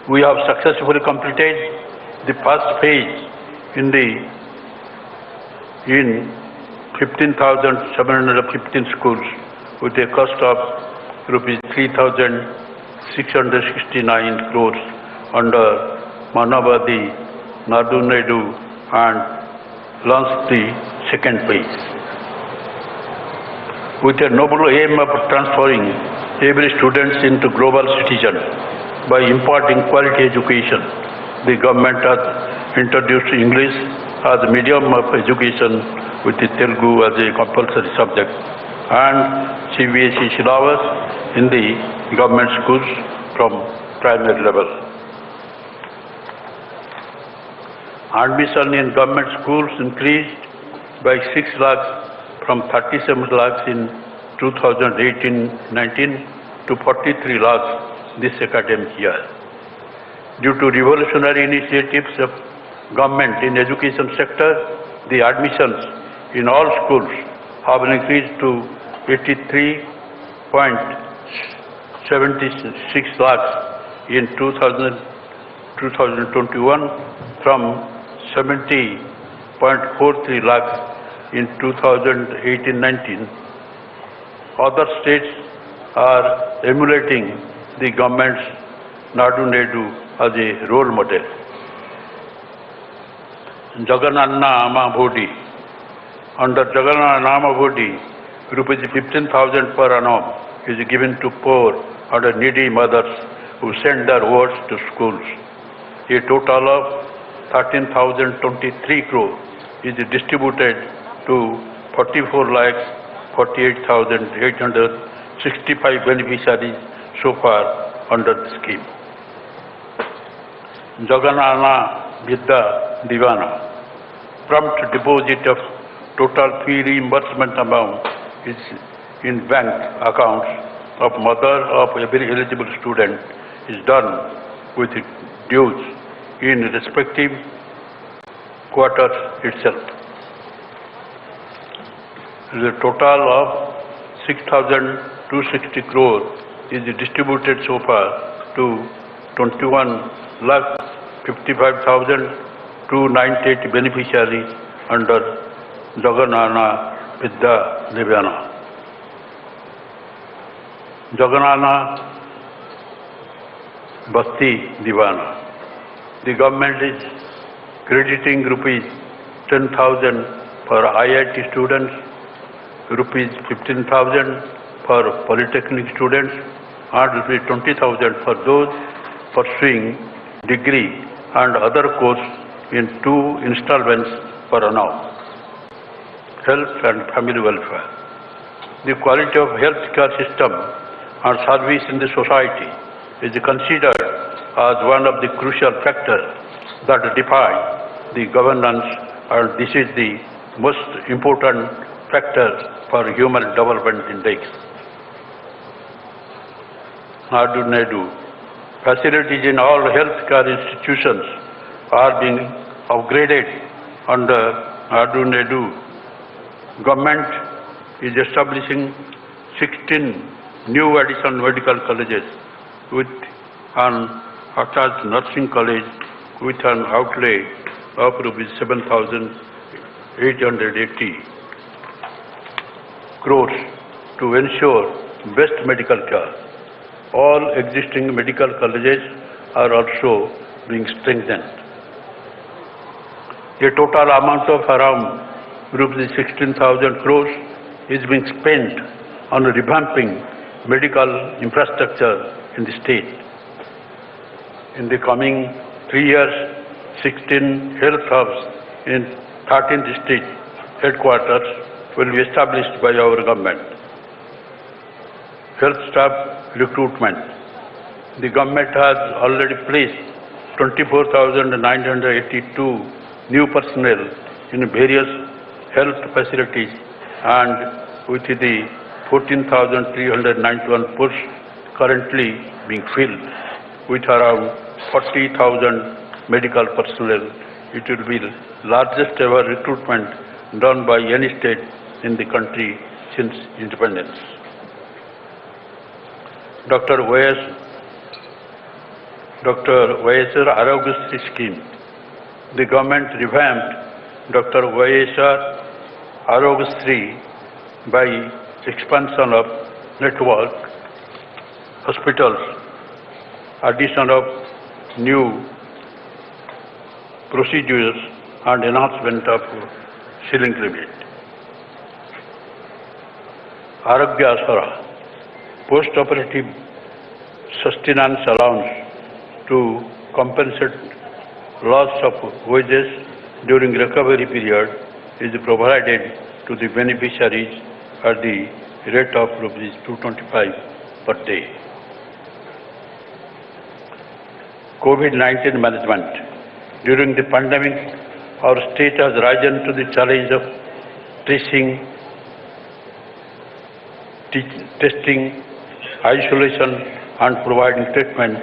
We have successfully completed the first phase in 15,715 schools with a cost of rupees 3,669 crores under Manabadi Nadu and launched the second phase. With a noble aim of transferring every student into global citizen by imparting quality education, the government has introduced English as a medium of education with Telugu as a compulsory subject and CBSE syllabus in the government schools from primary level. Admission in government schools increased by 6 lakhs from 37 lakhs in 2018-19 to 43 lakhs this academic year. Due to revolutionary initiatives of government in education sector, the admissions in all schools have increased to 83.76 lakhs in 2021 from 70.43 lakhs in 2018-19. Other states are emulating the government's Nadu as a role model. Jagannath Nama Bodi. Under Jagannath Nama Bodi, rupees 15,000 per annum is given to poor and needy mothers who send their wards to schools. A total of 13,023 crore is distributed to 44,48,865 beneficiaries so far under the scheme. Jagannath Vidya Divana. Prompt deposit of total fee reimbursement amount is in bank accounts of mother of every eligible student is done with dues in respective quarters itself. The total of 6,260 crore is distributed so far to 21,55,298 beneficiaries under Jagannath Vidya Divana. Jagannath Bhakti Divana. The government is crediting rupees 10,000 for IIT students, rupees 15,000 for polytechnic students, and rupees 20,000 for those pursuing degree and other course in 2 installments for now. Health and family welfare. The quality of health care system and service in the society is considered as one of the crucial factors that define the governance, and this is the most important factor for Human Development Index. Nadu. Facilities in all healthcare institutions are being upgraded under Nadu. Government is establishing 16 new additional medical colleges with an attached nursing college with an outlay of rupees 7,880 crores to ensure best medical care. All existing medical colleges are also being strengthened. A total amount of around rupees 16,000 crores is being spent on revamping medical infrastructure in the state. In the coming 3 years, 16 health hubs in 13 district headquarters will be established by our government. Health staff recruitment. The government has already placed 24,982 new personnel in various health facilities, and with the 14,391 posts currently being filled with around 40,000 medical personnel, it will be the largest ever recruitment done by any state in the country since independence. Dr. YSR Arogastri scheme. The government revamped Dr. YSR Arogastri by expansion of network, hospitals, addition of new procedures and enhancement of ceiling limit. Arogya Asara, post-operative sustenance allowance to compensate loss of wages during recovery period is provided to the beneficiaries at the rate of rupees 225 per day. COVID-19 management. During the pandemic, our state has risen to the challenge of tracing, testing, isolation and providing treatment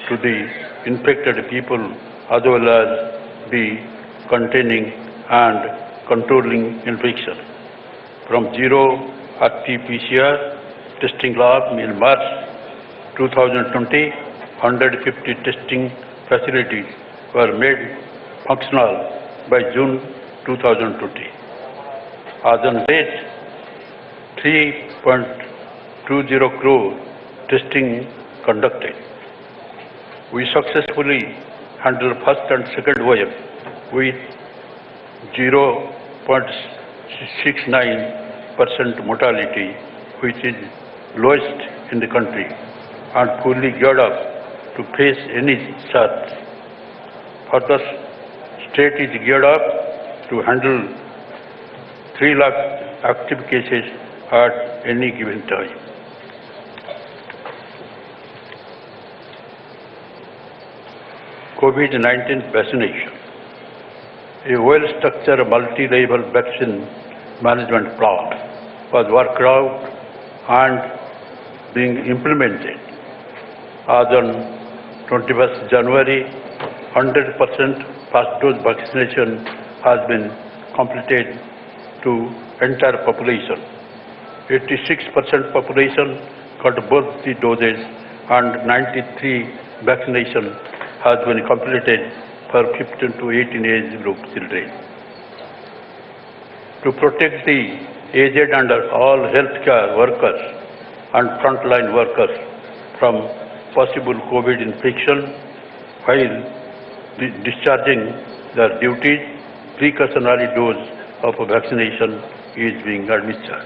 to the infected people, as well as the containing and controlling infection. From zero RT-PCR testing lab in March 2020, 150 testing facilities were made functional by June 2020. As on date, 3.20 crore testing conducted. We successfully handled first and second wave with 0.69% mortality, which is lowest in the country, and fully geared up to face any surge. Further, state is geared up to handle 3 lakh active cases at any given time. COVID-19 vaccination. A well-structured multi-level vaccine management plan was worked out and being implemented. As on 21st January, 100% first dose vaccination has been completed to entire population. 86% population got both the doses, and 93 vaccination has been completed for 15 to 18 age group children. To protect the aged and all healthcare workers and frontline workers from possible COVID infection while discharging their duties, precautionary dose of vaccination is being administered.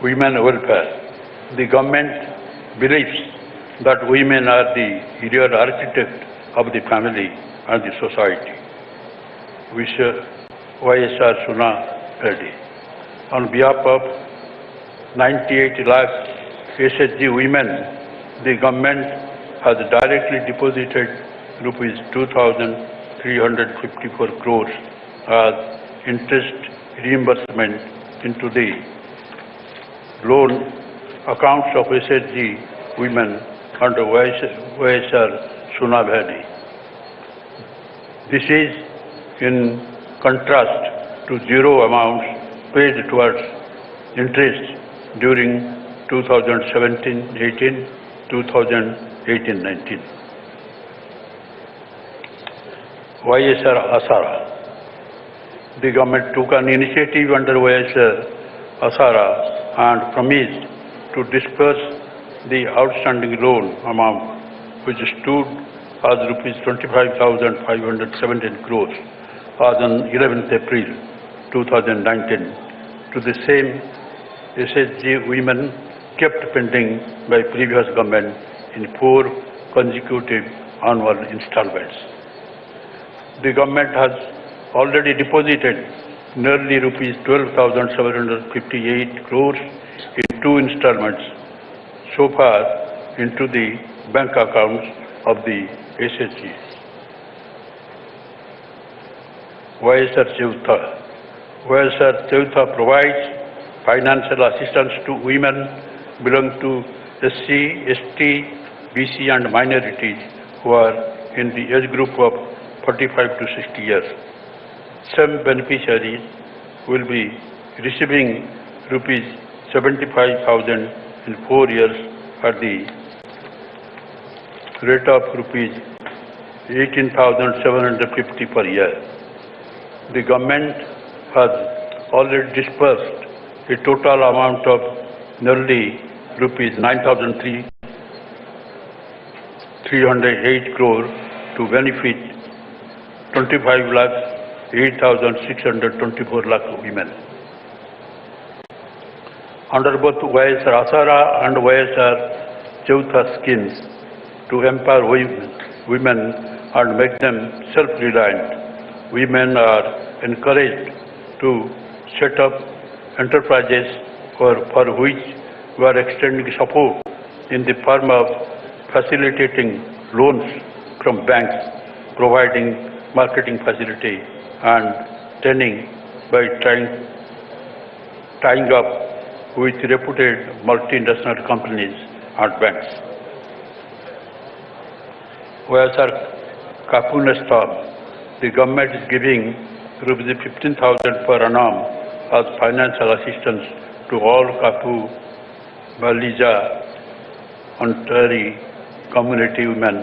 Women welfare. The government believes that women are the real architect of the family and the society. YSR Suna Reddy. On behalf of 98 lakh SHG women, the government has directly deposited rupees 2,354 crores as interest reimbursement into the loan accounts of SHG women under YSR Suna Reddy. This is in contrast to zero amounts paid towards interest during 2017-18, 2018-19. YSR Asara. The government took an initiative under YSR Asara and promised to disperse the outstanding loan amount, which stood as rupees 25,517 crores as on 11th April 2019 to the same SHG women kept pending by previous government in 4 consecutive annual installments. The government has already deposited nearly rupees 12,758 crores in 2 installments so far into the bank accounts of the SHG. YSR Cheutha. YSR Cheutha provides financial assistance to women belonging to SC, ST, BC and minorities who are in the age group of 45 to 60 years. Some beneficiaries will be receiving rupees 75,000 in 4 years at the rate of rupees 18,750 per year. The government has already disbursed a total amount of nearly rupees 9,308 crore to benefit 25 lakh 8,624 lakh women. Under both YSR Asara and YSR Cheutha schemes to empower women and make them self-reliant, women are encouraged to set up enterprises for which we are extending support in the form of facilitating loans from banks, providing marketing facility and training by tying up with reputed multinational companies and banks. YSR Kapunestam. The government is giving rupees 15,000 per annum as financial assistance to all Kapu, Balija, Ontario community women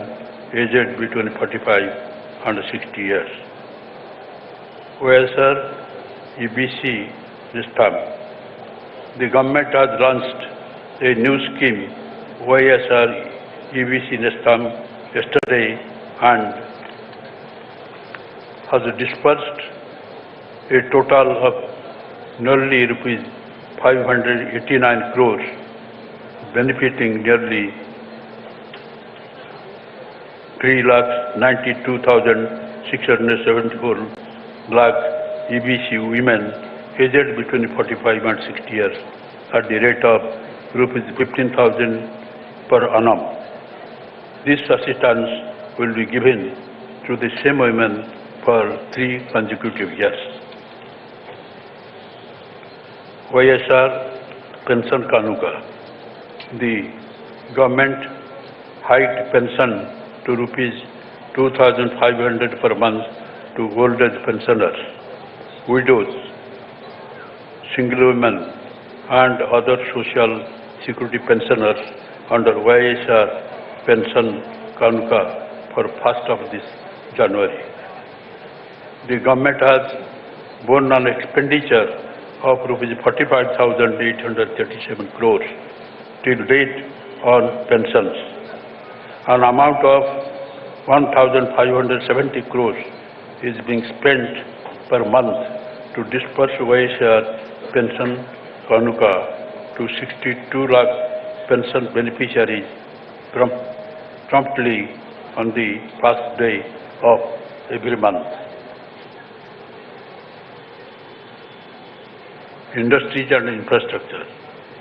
aged between 45 and 60 years. YSR EBC Nistam. The government has launched a new scheme, YSR EBC Nistam, yesterday and has disbursed a total of nearly rupees 589 crores, benefiting nearly 3,92,674 lakh EBC women aged between 45 and 60 years at the rate of rupees 15,000 per annum. This assistance will be given to the same women for 3 consecutive years. YSR Pension Kanuka. The government hiked pension to rupees 2,500 per month to old age pensioners, widows, single women and other social security pensioners under YSR Pension Kanuka for 1st of this January. The government has borne an expenditure of rupees 45,837 crores till date on pensions. An amount of 1,570 crores is being spent per month to disperse YSR Pension Kanuka to 62 lakh pension beneficiaries promptly on the first day of every month. Industries and infrastructure.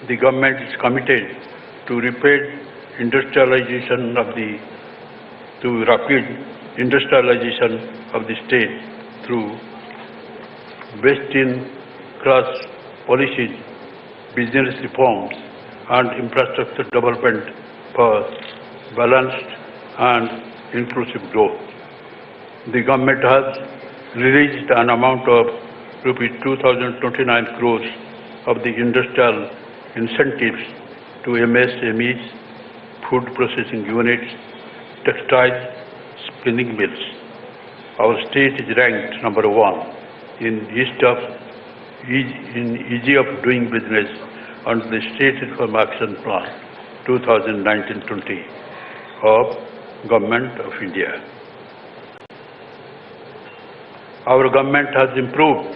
The government is committed to rapid industrialization of the state through best-in-class policies, business reforms, and infrastructure development for balanced and inclusive growth. The government has released an amount of rupees 2,029 crores of the industrial incentives to MSMEs, food processing units, textiles, spinning mills. Our state is ranked number 1 in ease of doing business under the State Reform Action Plan 2019-20 of Government of India. Our government has improved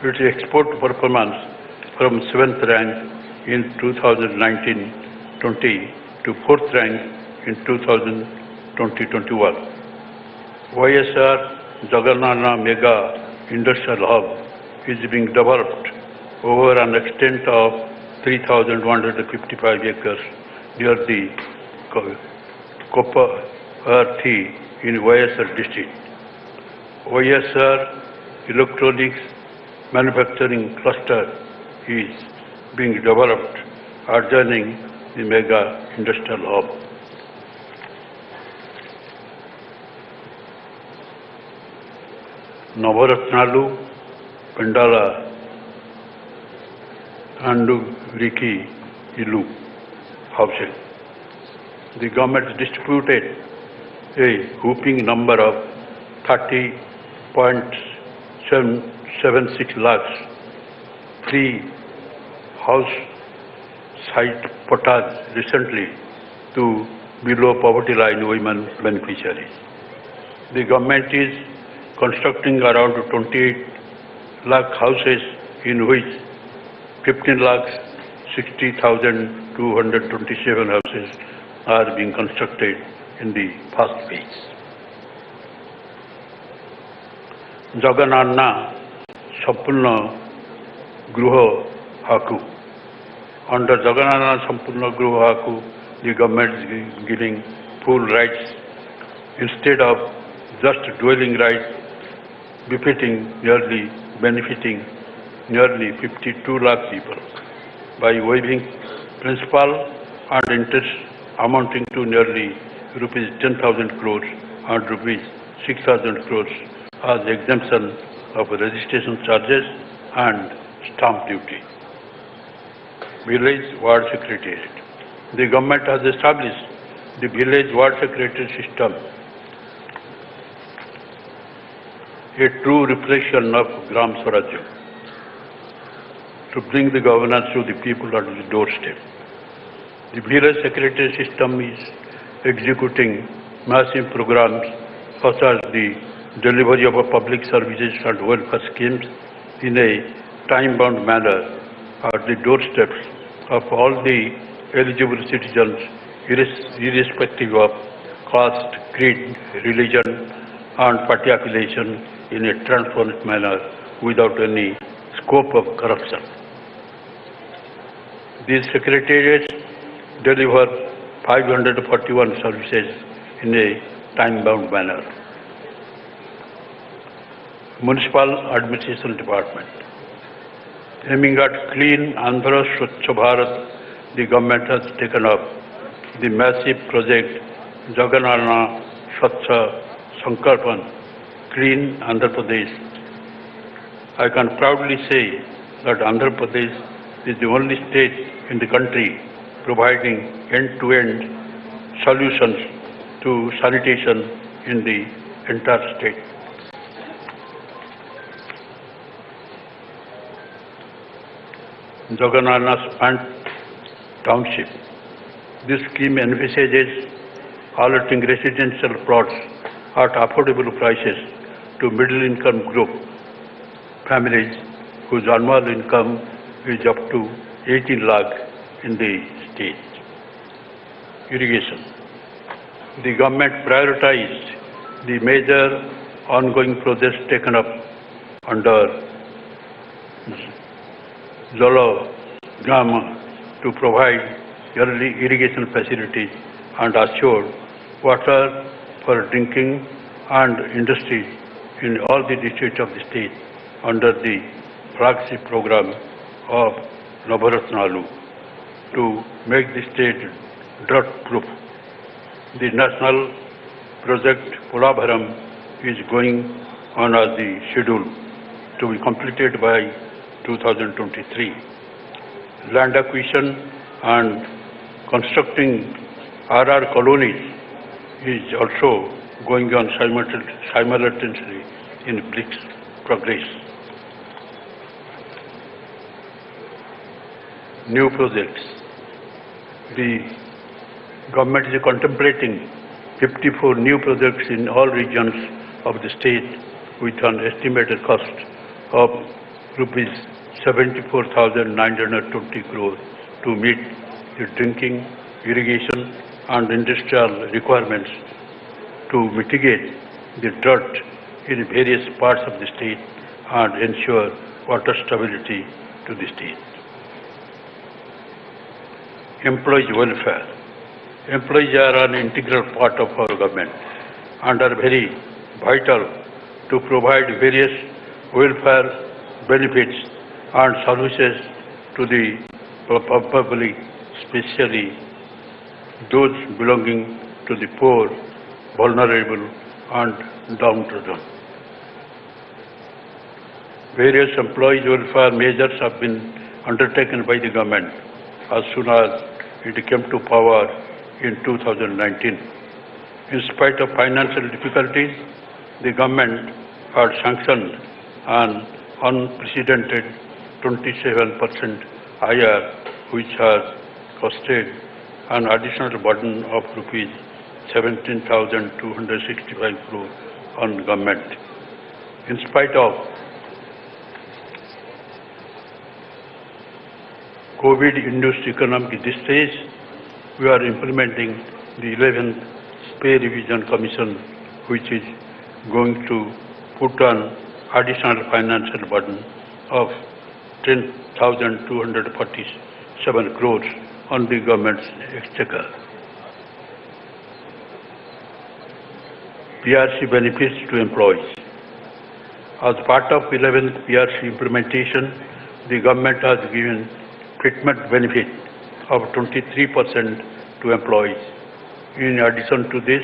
its export performance from 7th rank in 2019-20 to 4th rank in 2020-21. YSR Jagannatha Mega Industrial Hub is being developed over an extent of 3,155 acres near the Kopparathi in YSR district. YSR Electronics Manufacturing Cluster is being developed adjoining the Mega Industrial Hub. Navaratnalu, Pandala, Anduriki, Ilu housing. The government distributed a whopping number of 30.76 lakhs free house site potas recently to below poverty line women beneficiaries. The government is constructing around 28 lakh houses, in which 15 lakhs 60,227 houses are being constructed in the first phase. Jagannatha Sampurna Gruha Haku. Under Jagannatha Sampurna Gruha Haku, the government is giving full rights instead of just dwelling rights benefiting nearly 52 lakh people by waiving principal and interest amounting to nearly rupees 10,000 crores and rupees 6,000 crores as exemption of registration charges and stamp duty. Village Ward Secretariat. The government has established the Village Ward Secretariat system, a true reflection of Gram Swarajya, to bring the governance to the people at the doorstep. The village secretary system is executing massive programs such as the delivery of public services and welfare schemes in a time-bound manner at the doorsteps of all the eligible citizens, irrespective of caste, creed, religion, and party affiliation, in a transparent manner without any scope of corruption. These secretariats deliver 541 services in a time-bound manner. Municipal Administration Department. Aiming at clean Unfurls Swachh Bharat, the government has taken up the massive project Jagannatha Swachh Sankalpan, Clean Andhra Pradesh. I can proudly say that Andhra Pradesh is the only state in the country providing end-to-end solutions to sanitation in the entire state. Jagannatha Pant Township. This scheme envisages allotting residential plots at affordable prices to middle-income group families whose annual income is up to 18 lakh in the state. Irrigation. The government prioritized the major ongoing projects taken up under Jalo Gama to provide early irrigation facilities and assured water for drinking and industry in all the districts of the state under the flagship program of Navaratnalu to make the state drought-proof. The national project Polabharam is going on as the schedule to be completed by 2023. Land acquisition and constructing RR colonies is also going on simultaneously in brisk progress. New projects. The government is contemplating 54 new projects in all regions of the state with an estimated cost of rupees 74,920 crore to meet the drinking, irrigation and industrial requirements to mitigate the drought in various parts of the state and ensure water stability to the state. Employees' welfare. Employees are an integral part of our government and are very vital to provide various welfare benefits and services to the public, especially those belonging to the poor, vulnerable and downtrodden. Various employees' welfare measures have been undertaken by the government as soon as it came to power in 2019. In spite of financial difficulties, the government had sanctioned an unprecedented 27% higher, which has costed an additional burden of rupees 17,265 crore on government. In spite of COVID-induced economic distress, we are implementing the 11th Pay Revision Commission, which is going to put an additional financial burden of 10,247 crores on the government's exchequer. PRC benefits to employees. As part of 11th PRC implementation, the government has given treatment benefit of 23% to employees. In addition to this,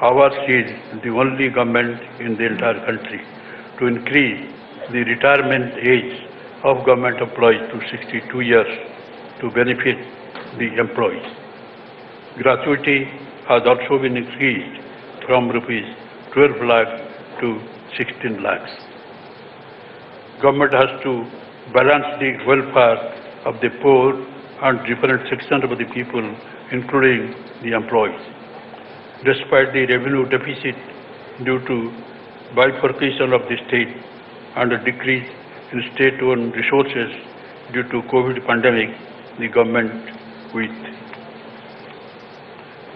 ours is the only government in the entire country to increase the retirement age of government employees to 62 years to benefit the employees. Gratuity has also been increased from rupees 12 lakh to 16 lakhs. Government has to balance the welfare of the poor and different sections of the people, including the employees. Despite the revenue deficit due to bifurcation of the state and a decrease in state-owned resources due to COVID pandemic, the government, with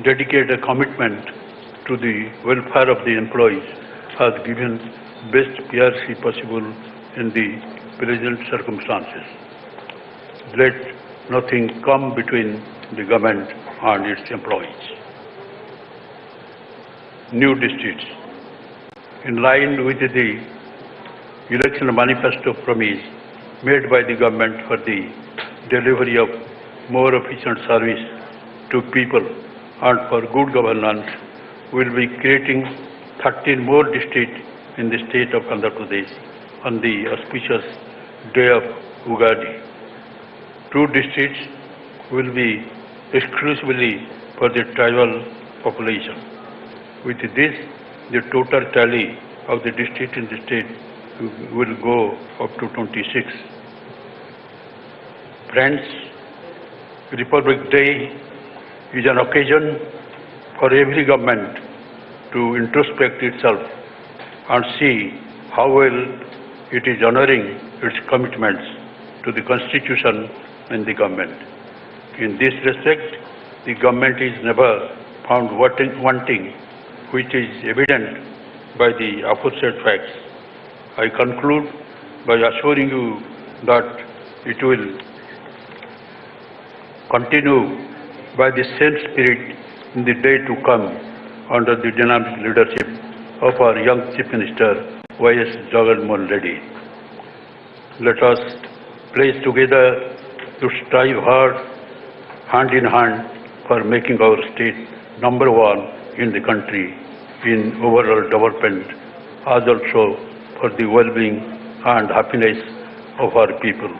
dedicated commitment to the welfare of the employees, has given best PRC possible in the present circumstances. Let nothing come between the government and its employees. New districts. In line with the election manifesto promise made by the government for the delivery of more efficient service to people and for good governance, we will be creating 13 more districts in the state of Andhra Pradesh on the auspicious day of Ugadi. 2 districts will be exclusively for the tribal population. With this, the total tally of the districts in the state will go up to 26. Friends, Republic Day is an occasion for every government to introspect itself and see how well it is honoring its commitments to the Constitution and the government. In this respect, the government is never found wanting, which is evident by the aforesaid facts. I conclude by assuring you that it will continue by the same spirit in the day to come under the dynamic leadership of our young Chief Minister, Y.S. Jagan Mohan Reddy. Let us pledge together to strive hard, hand in hand, for making our state number one in the country in overall development, as also for the well-being and happiness of our people.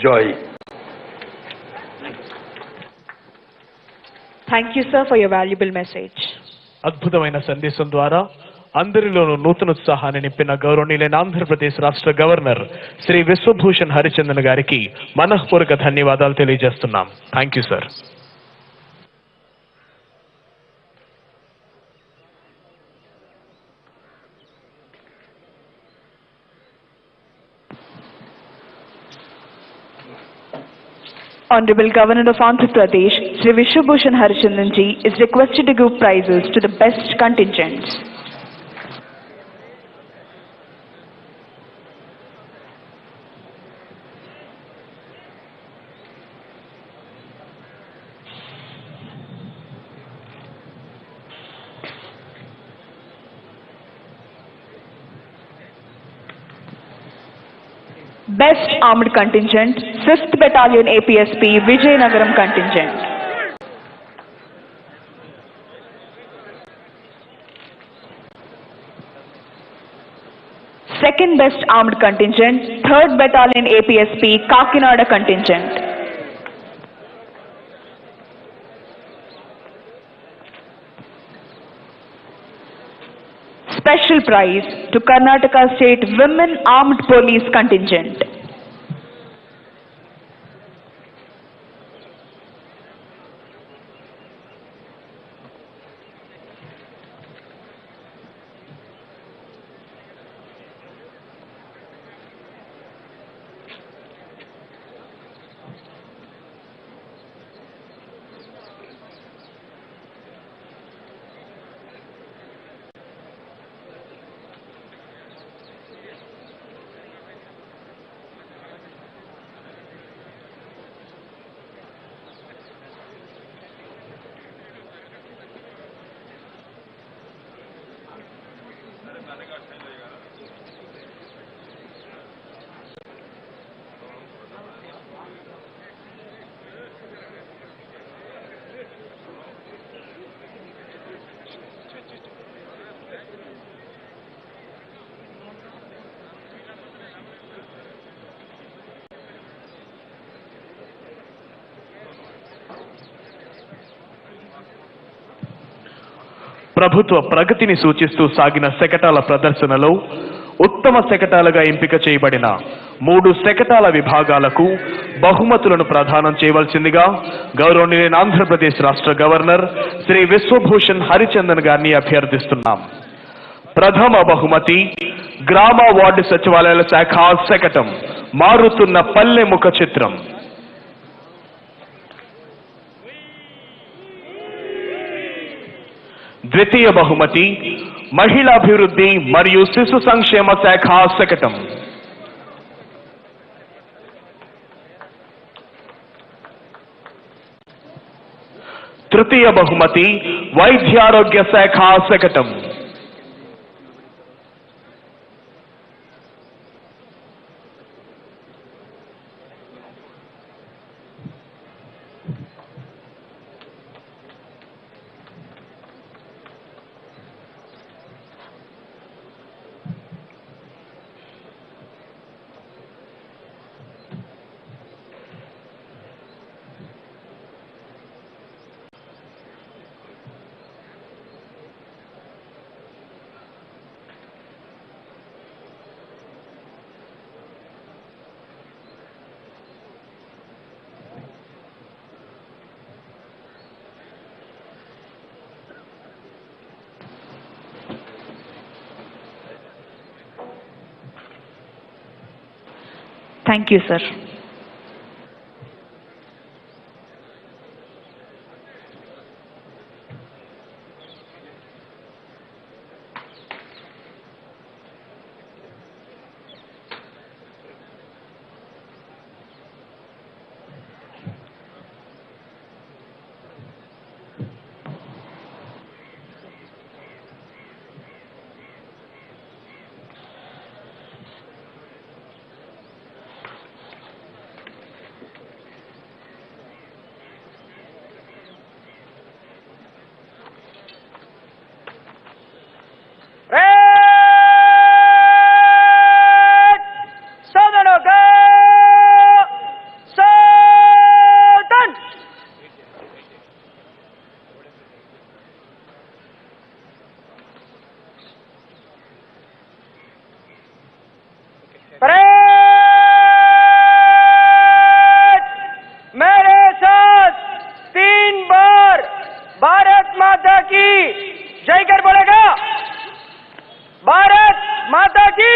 Joy. Thank you, sir, for your valuable message. అద్భుతమైన సందేశం ద్వారా అందరిలోనూ నూతనోత్సాహాన్ని నింపిన గౌరవనీయులైన ఆంధ్రప్రదేశ్ రాష్ట్ర governor Shri Vishwabhushan Harichandan గారికి మనఃపూర్వక ధన్యవాదాలు తెలియజేస్తున్నాం. Thank you sir. Honorable Governor of Andhra Pradesh, Sri Vishwabhushan Harichandan ji is requested to give prizes to the best contingents. Best Armed Contingent, 5th Battalion APSP, Vijayanagaram Contingent. Second Best Armed Contingent, 3rd Battalion APSP, Kakinada Contingent. Special prize to Karnataka State Women Armed Police Contingent. ప్రభుత్వ ప్రగతిని సూచిస్తూ సాగిన శకటాల ప్రదర్శనలో ఉత్తమ శకటాలుగా ఎంపిక చేయబడిన 3 శకటాల విభాగాలకు బహుమతులను ప్రదానం చేయవలసిందిగా గౌరవనీయులైన ఆంధ్రప్రదేశ్ రాష్ట్ర గవర్నర్ శ్రీ విశ్వభూషణ్ హరిచందన్ గారిని అభ్యర్థిస్తున్నాం. ప్రథమ బహుమతి గ్రామ వార్డు సచివాలయాల శాఖ శకటం మారుతున్న పల్లె ముఖ చిత్రం. ద్వితీయ బహుమతి మహిళాభివృద్ధి మరియు శిశు సంక్షేమ శాఖ శకటం. తృతీయ బహుమతి వైద్యారోగ్య శాఖ శకటం. Thank you, sir. माता की जय कर बोलेगा। भारत माता की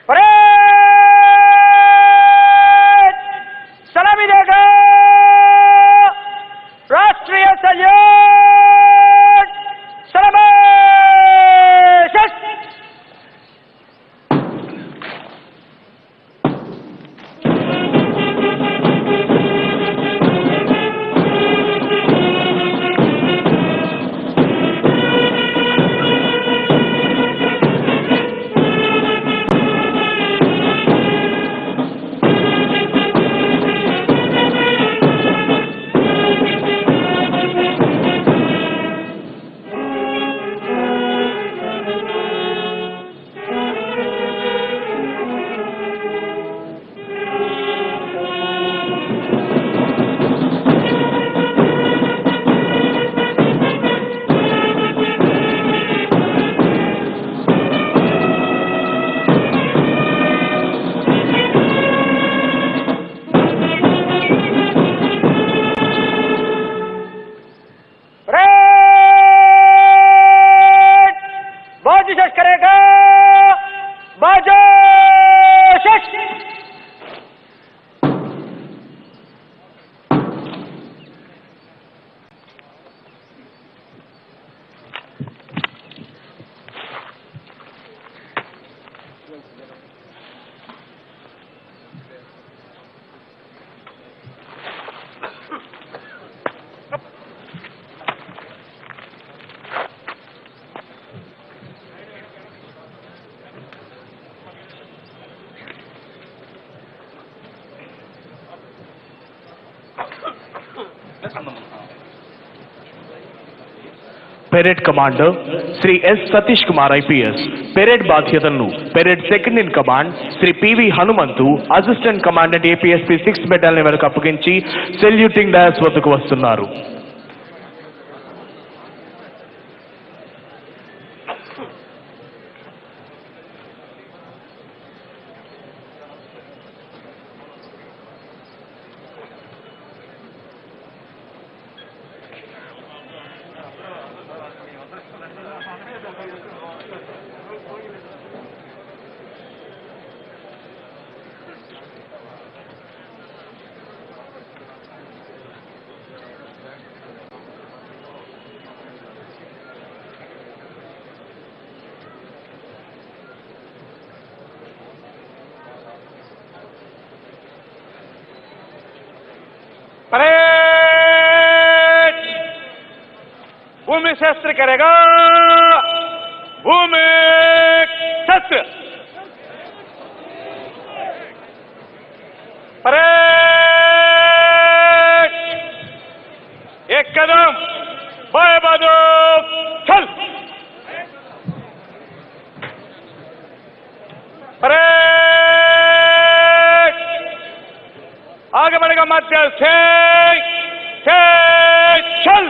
परेड सलामी देगा। राष्ट्रीय सैल्यूट सलामी। करेगा बाजो शश। Parade commander Shri S Satish Kumar IPS parade బాధ్యతలను parade second in command Shri PV Hanumanthu assistant commandant APSP 6 battalion వరకు అప్పగించి సెల్యూటింగ్ డయాస్ వద్దకు వస్తున్నారు. परेड भूमि शस्त्र करेगा। भूमि शस्त्र। परेड एक कदम बाएं बंदूक चल। परेड आगे बढ़ेगा मध्य से चल।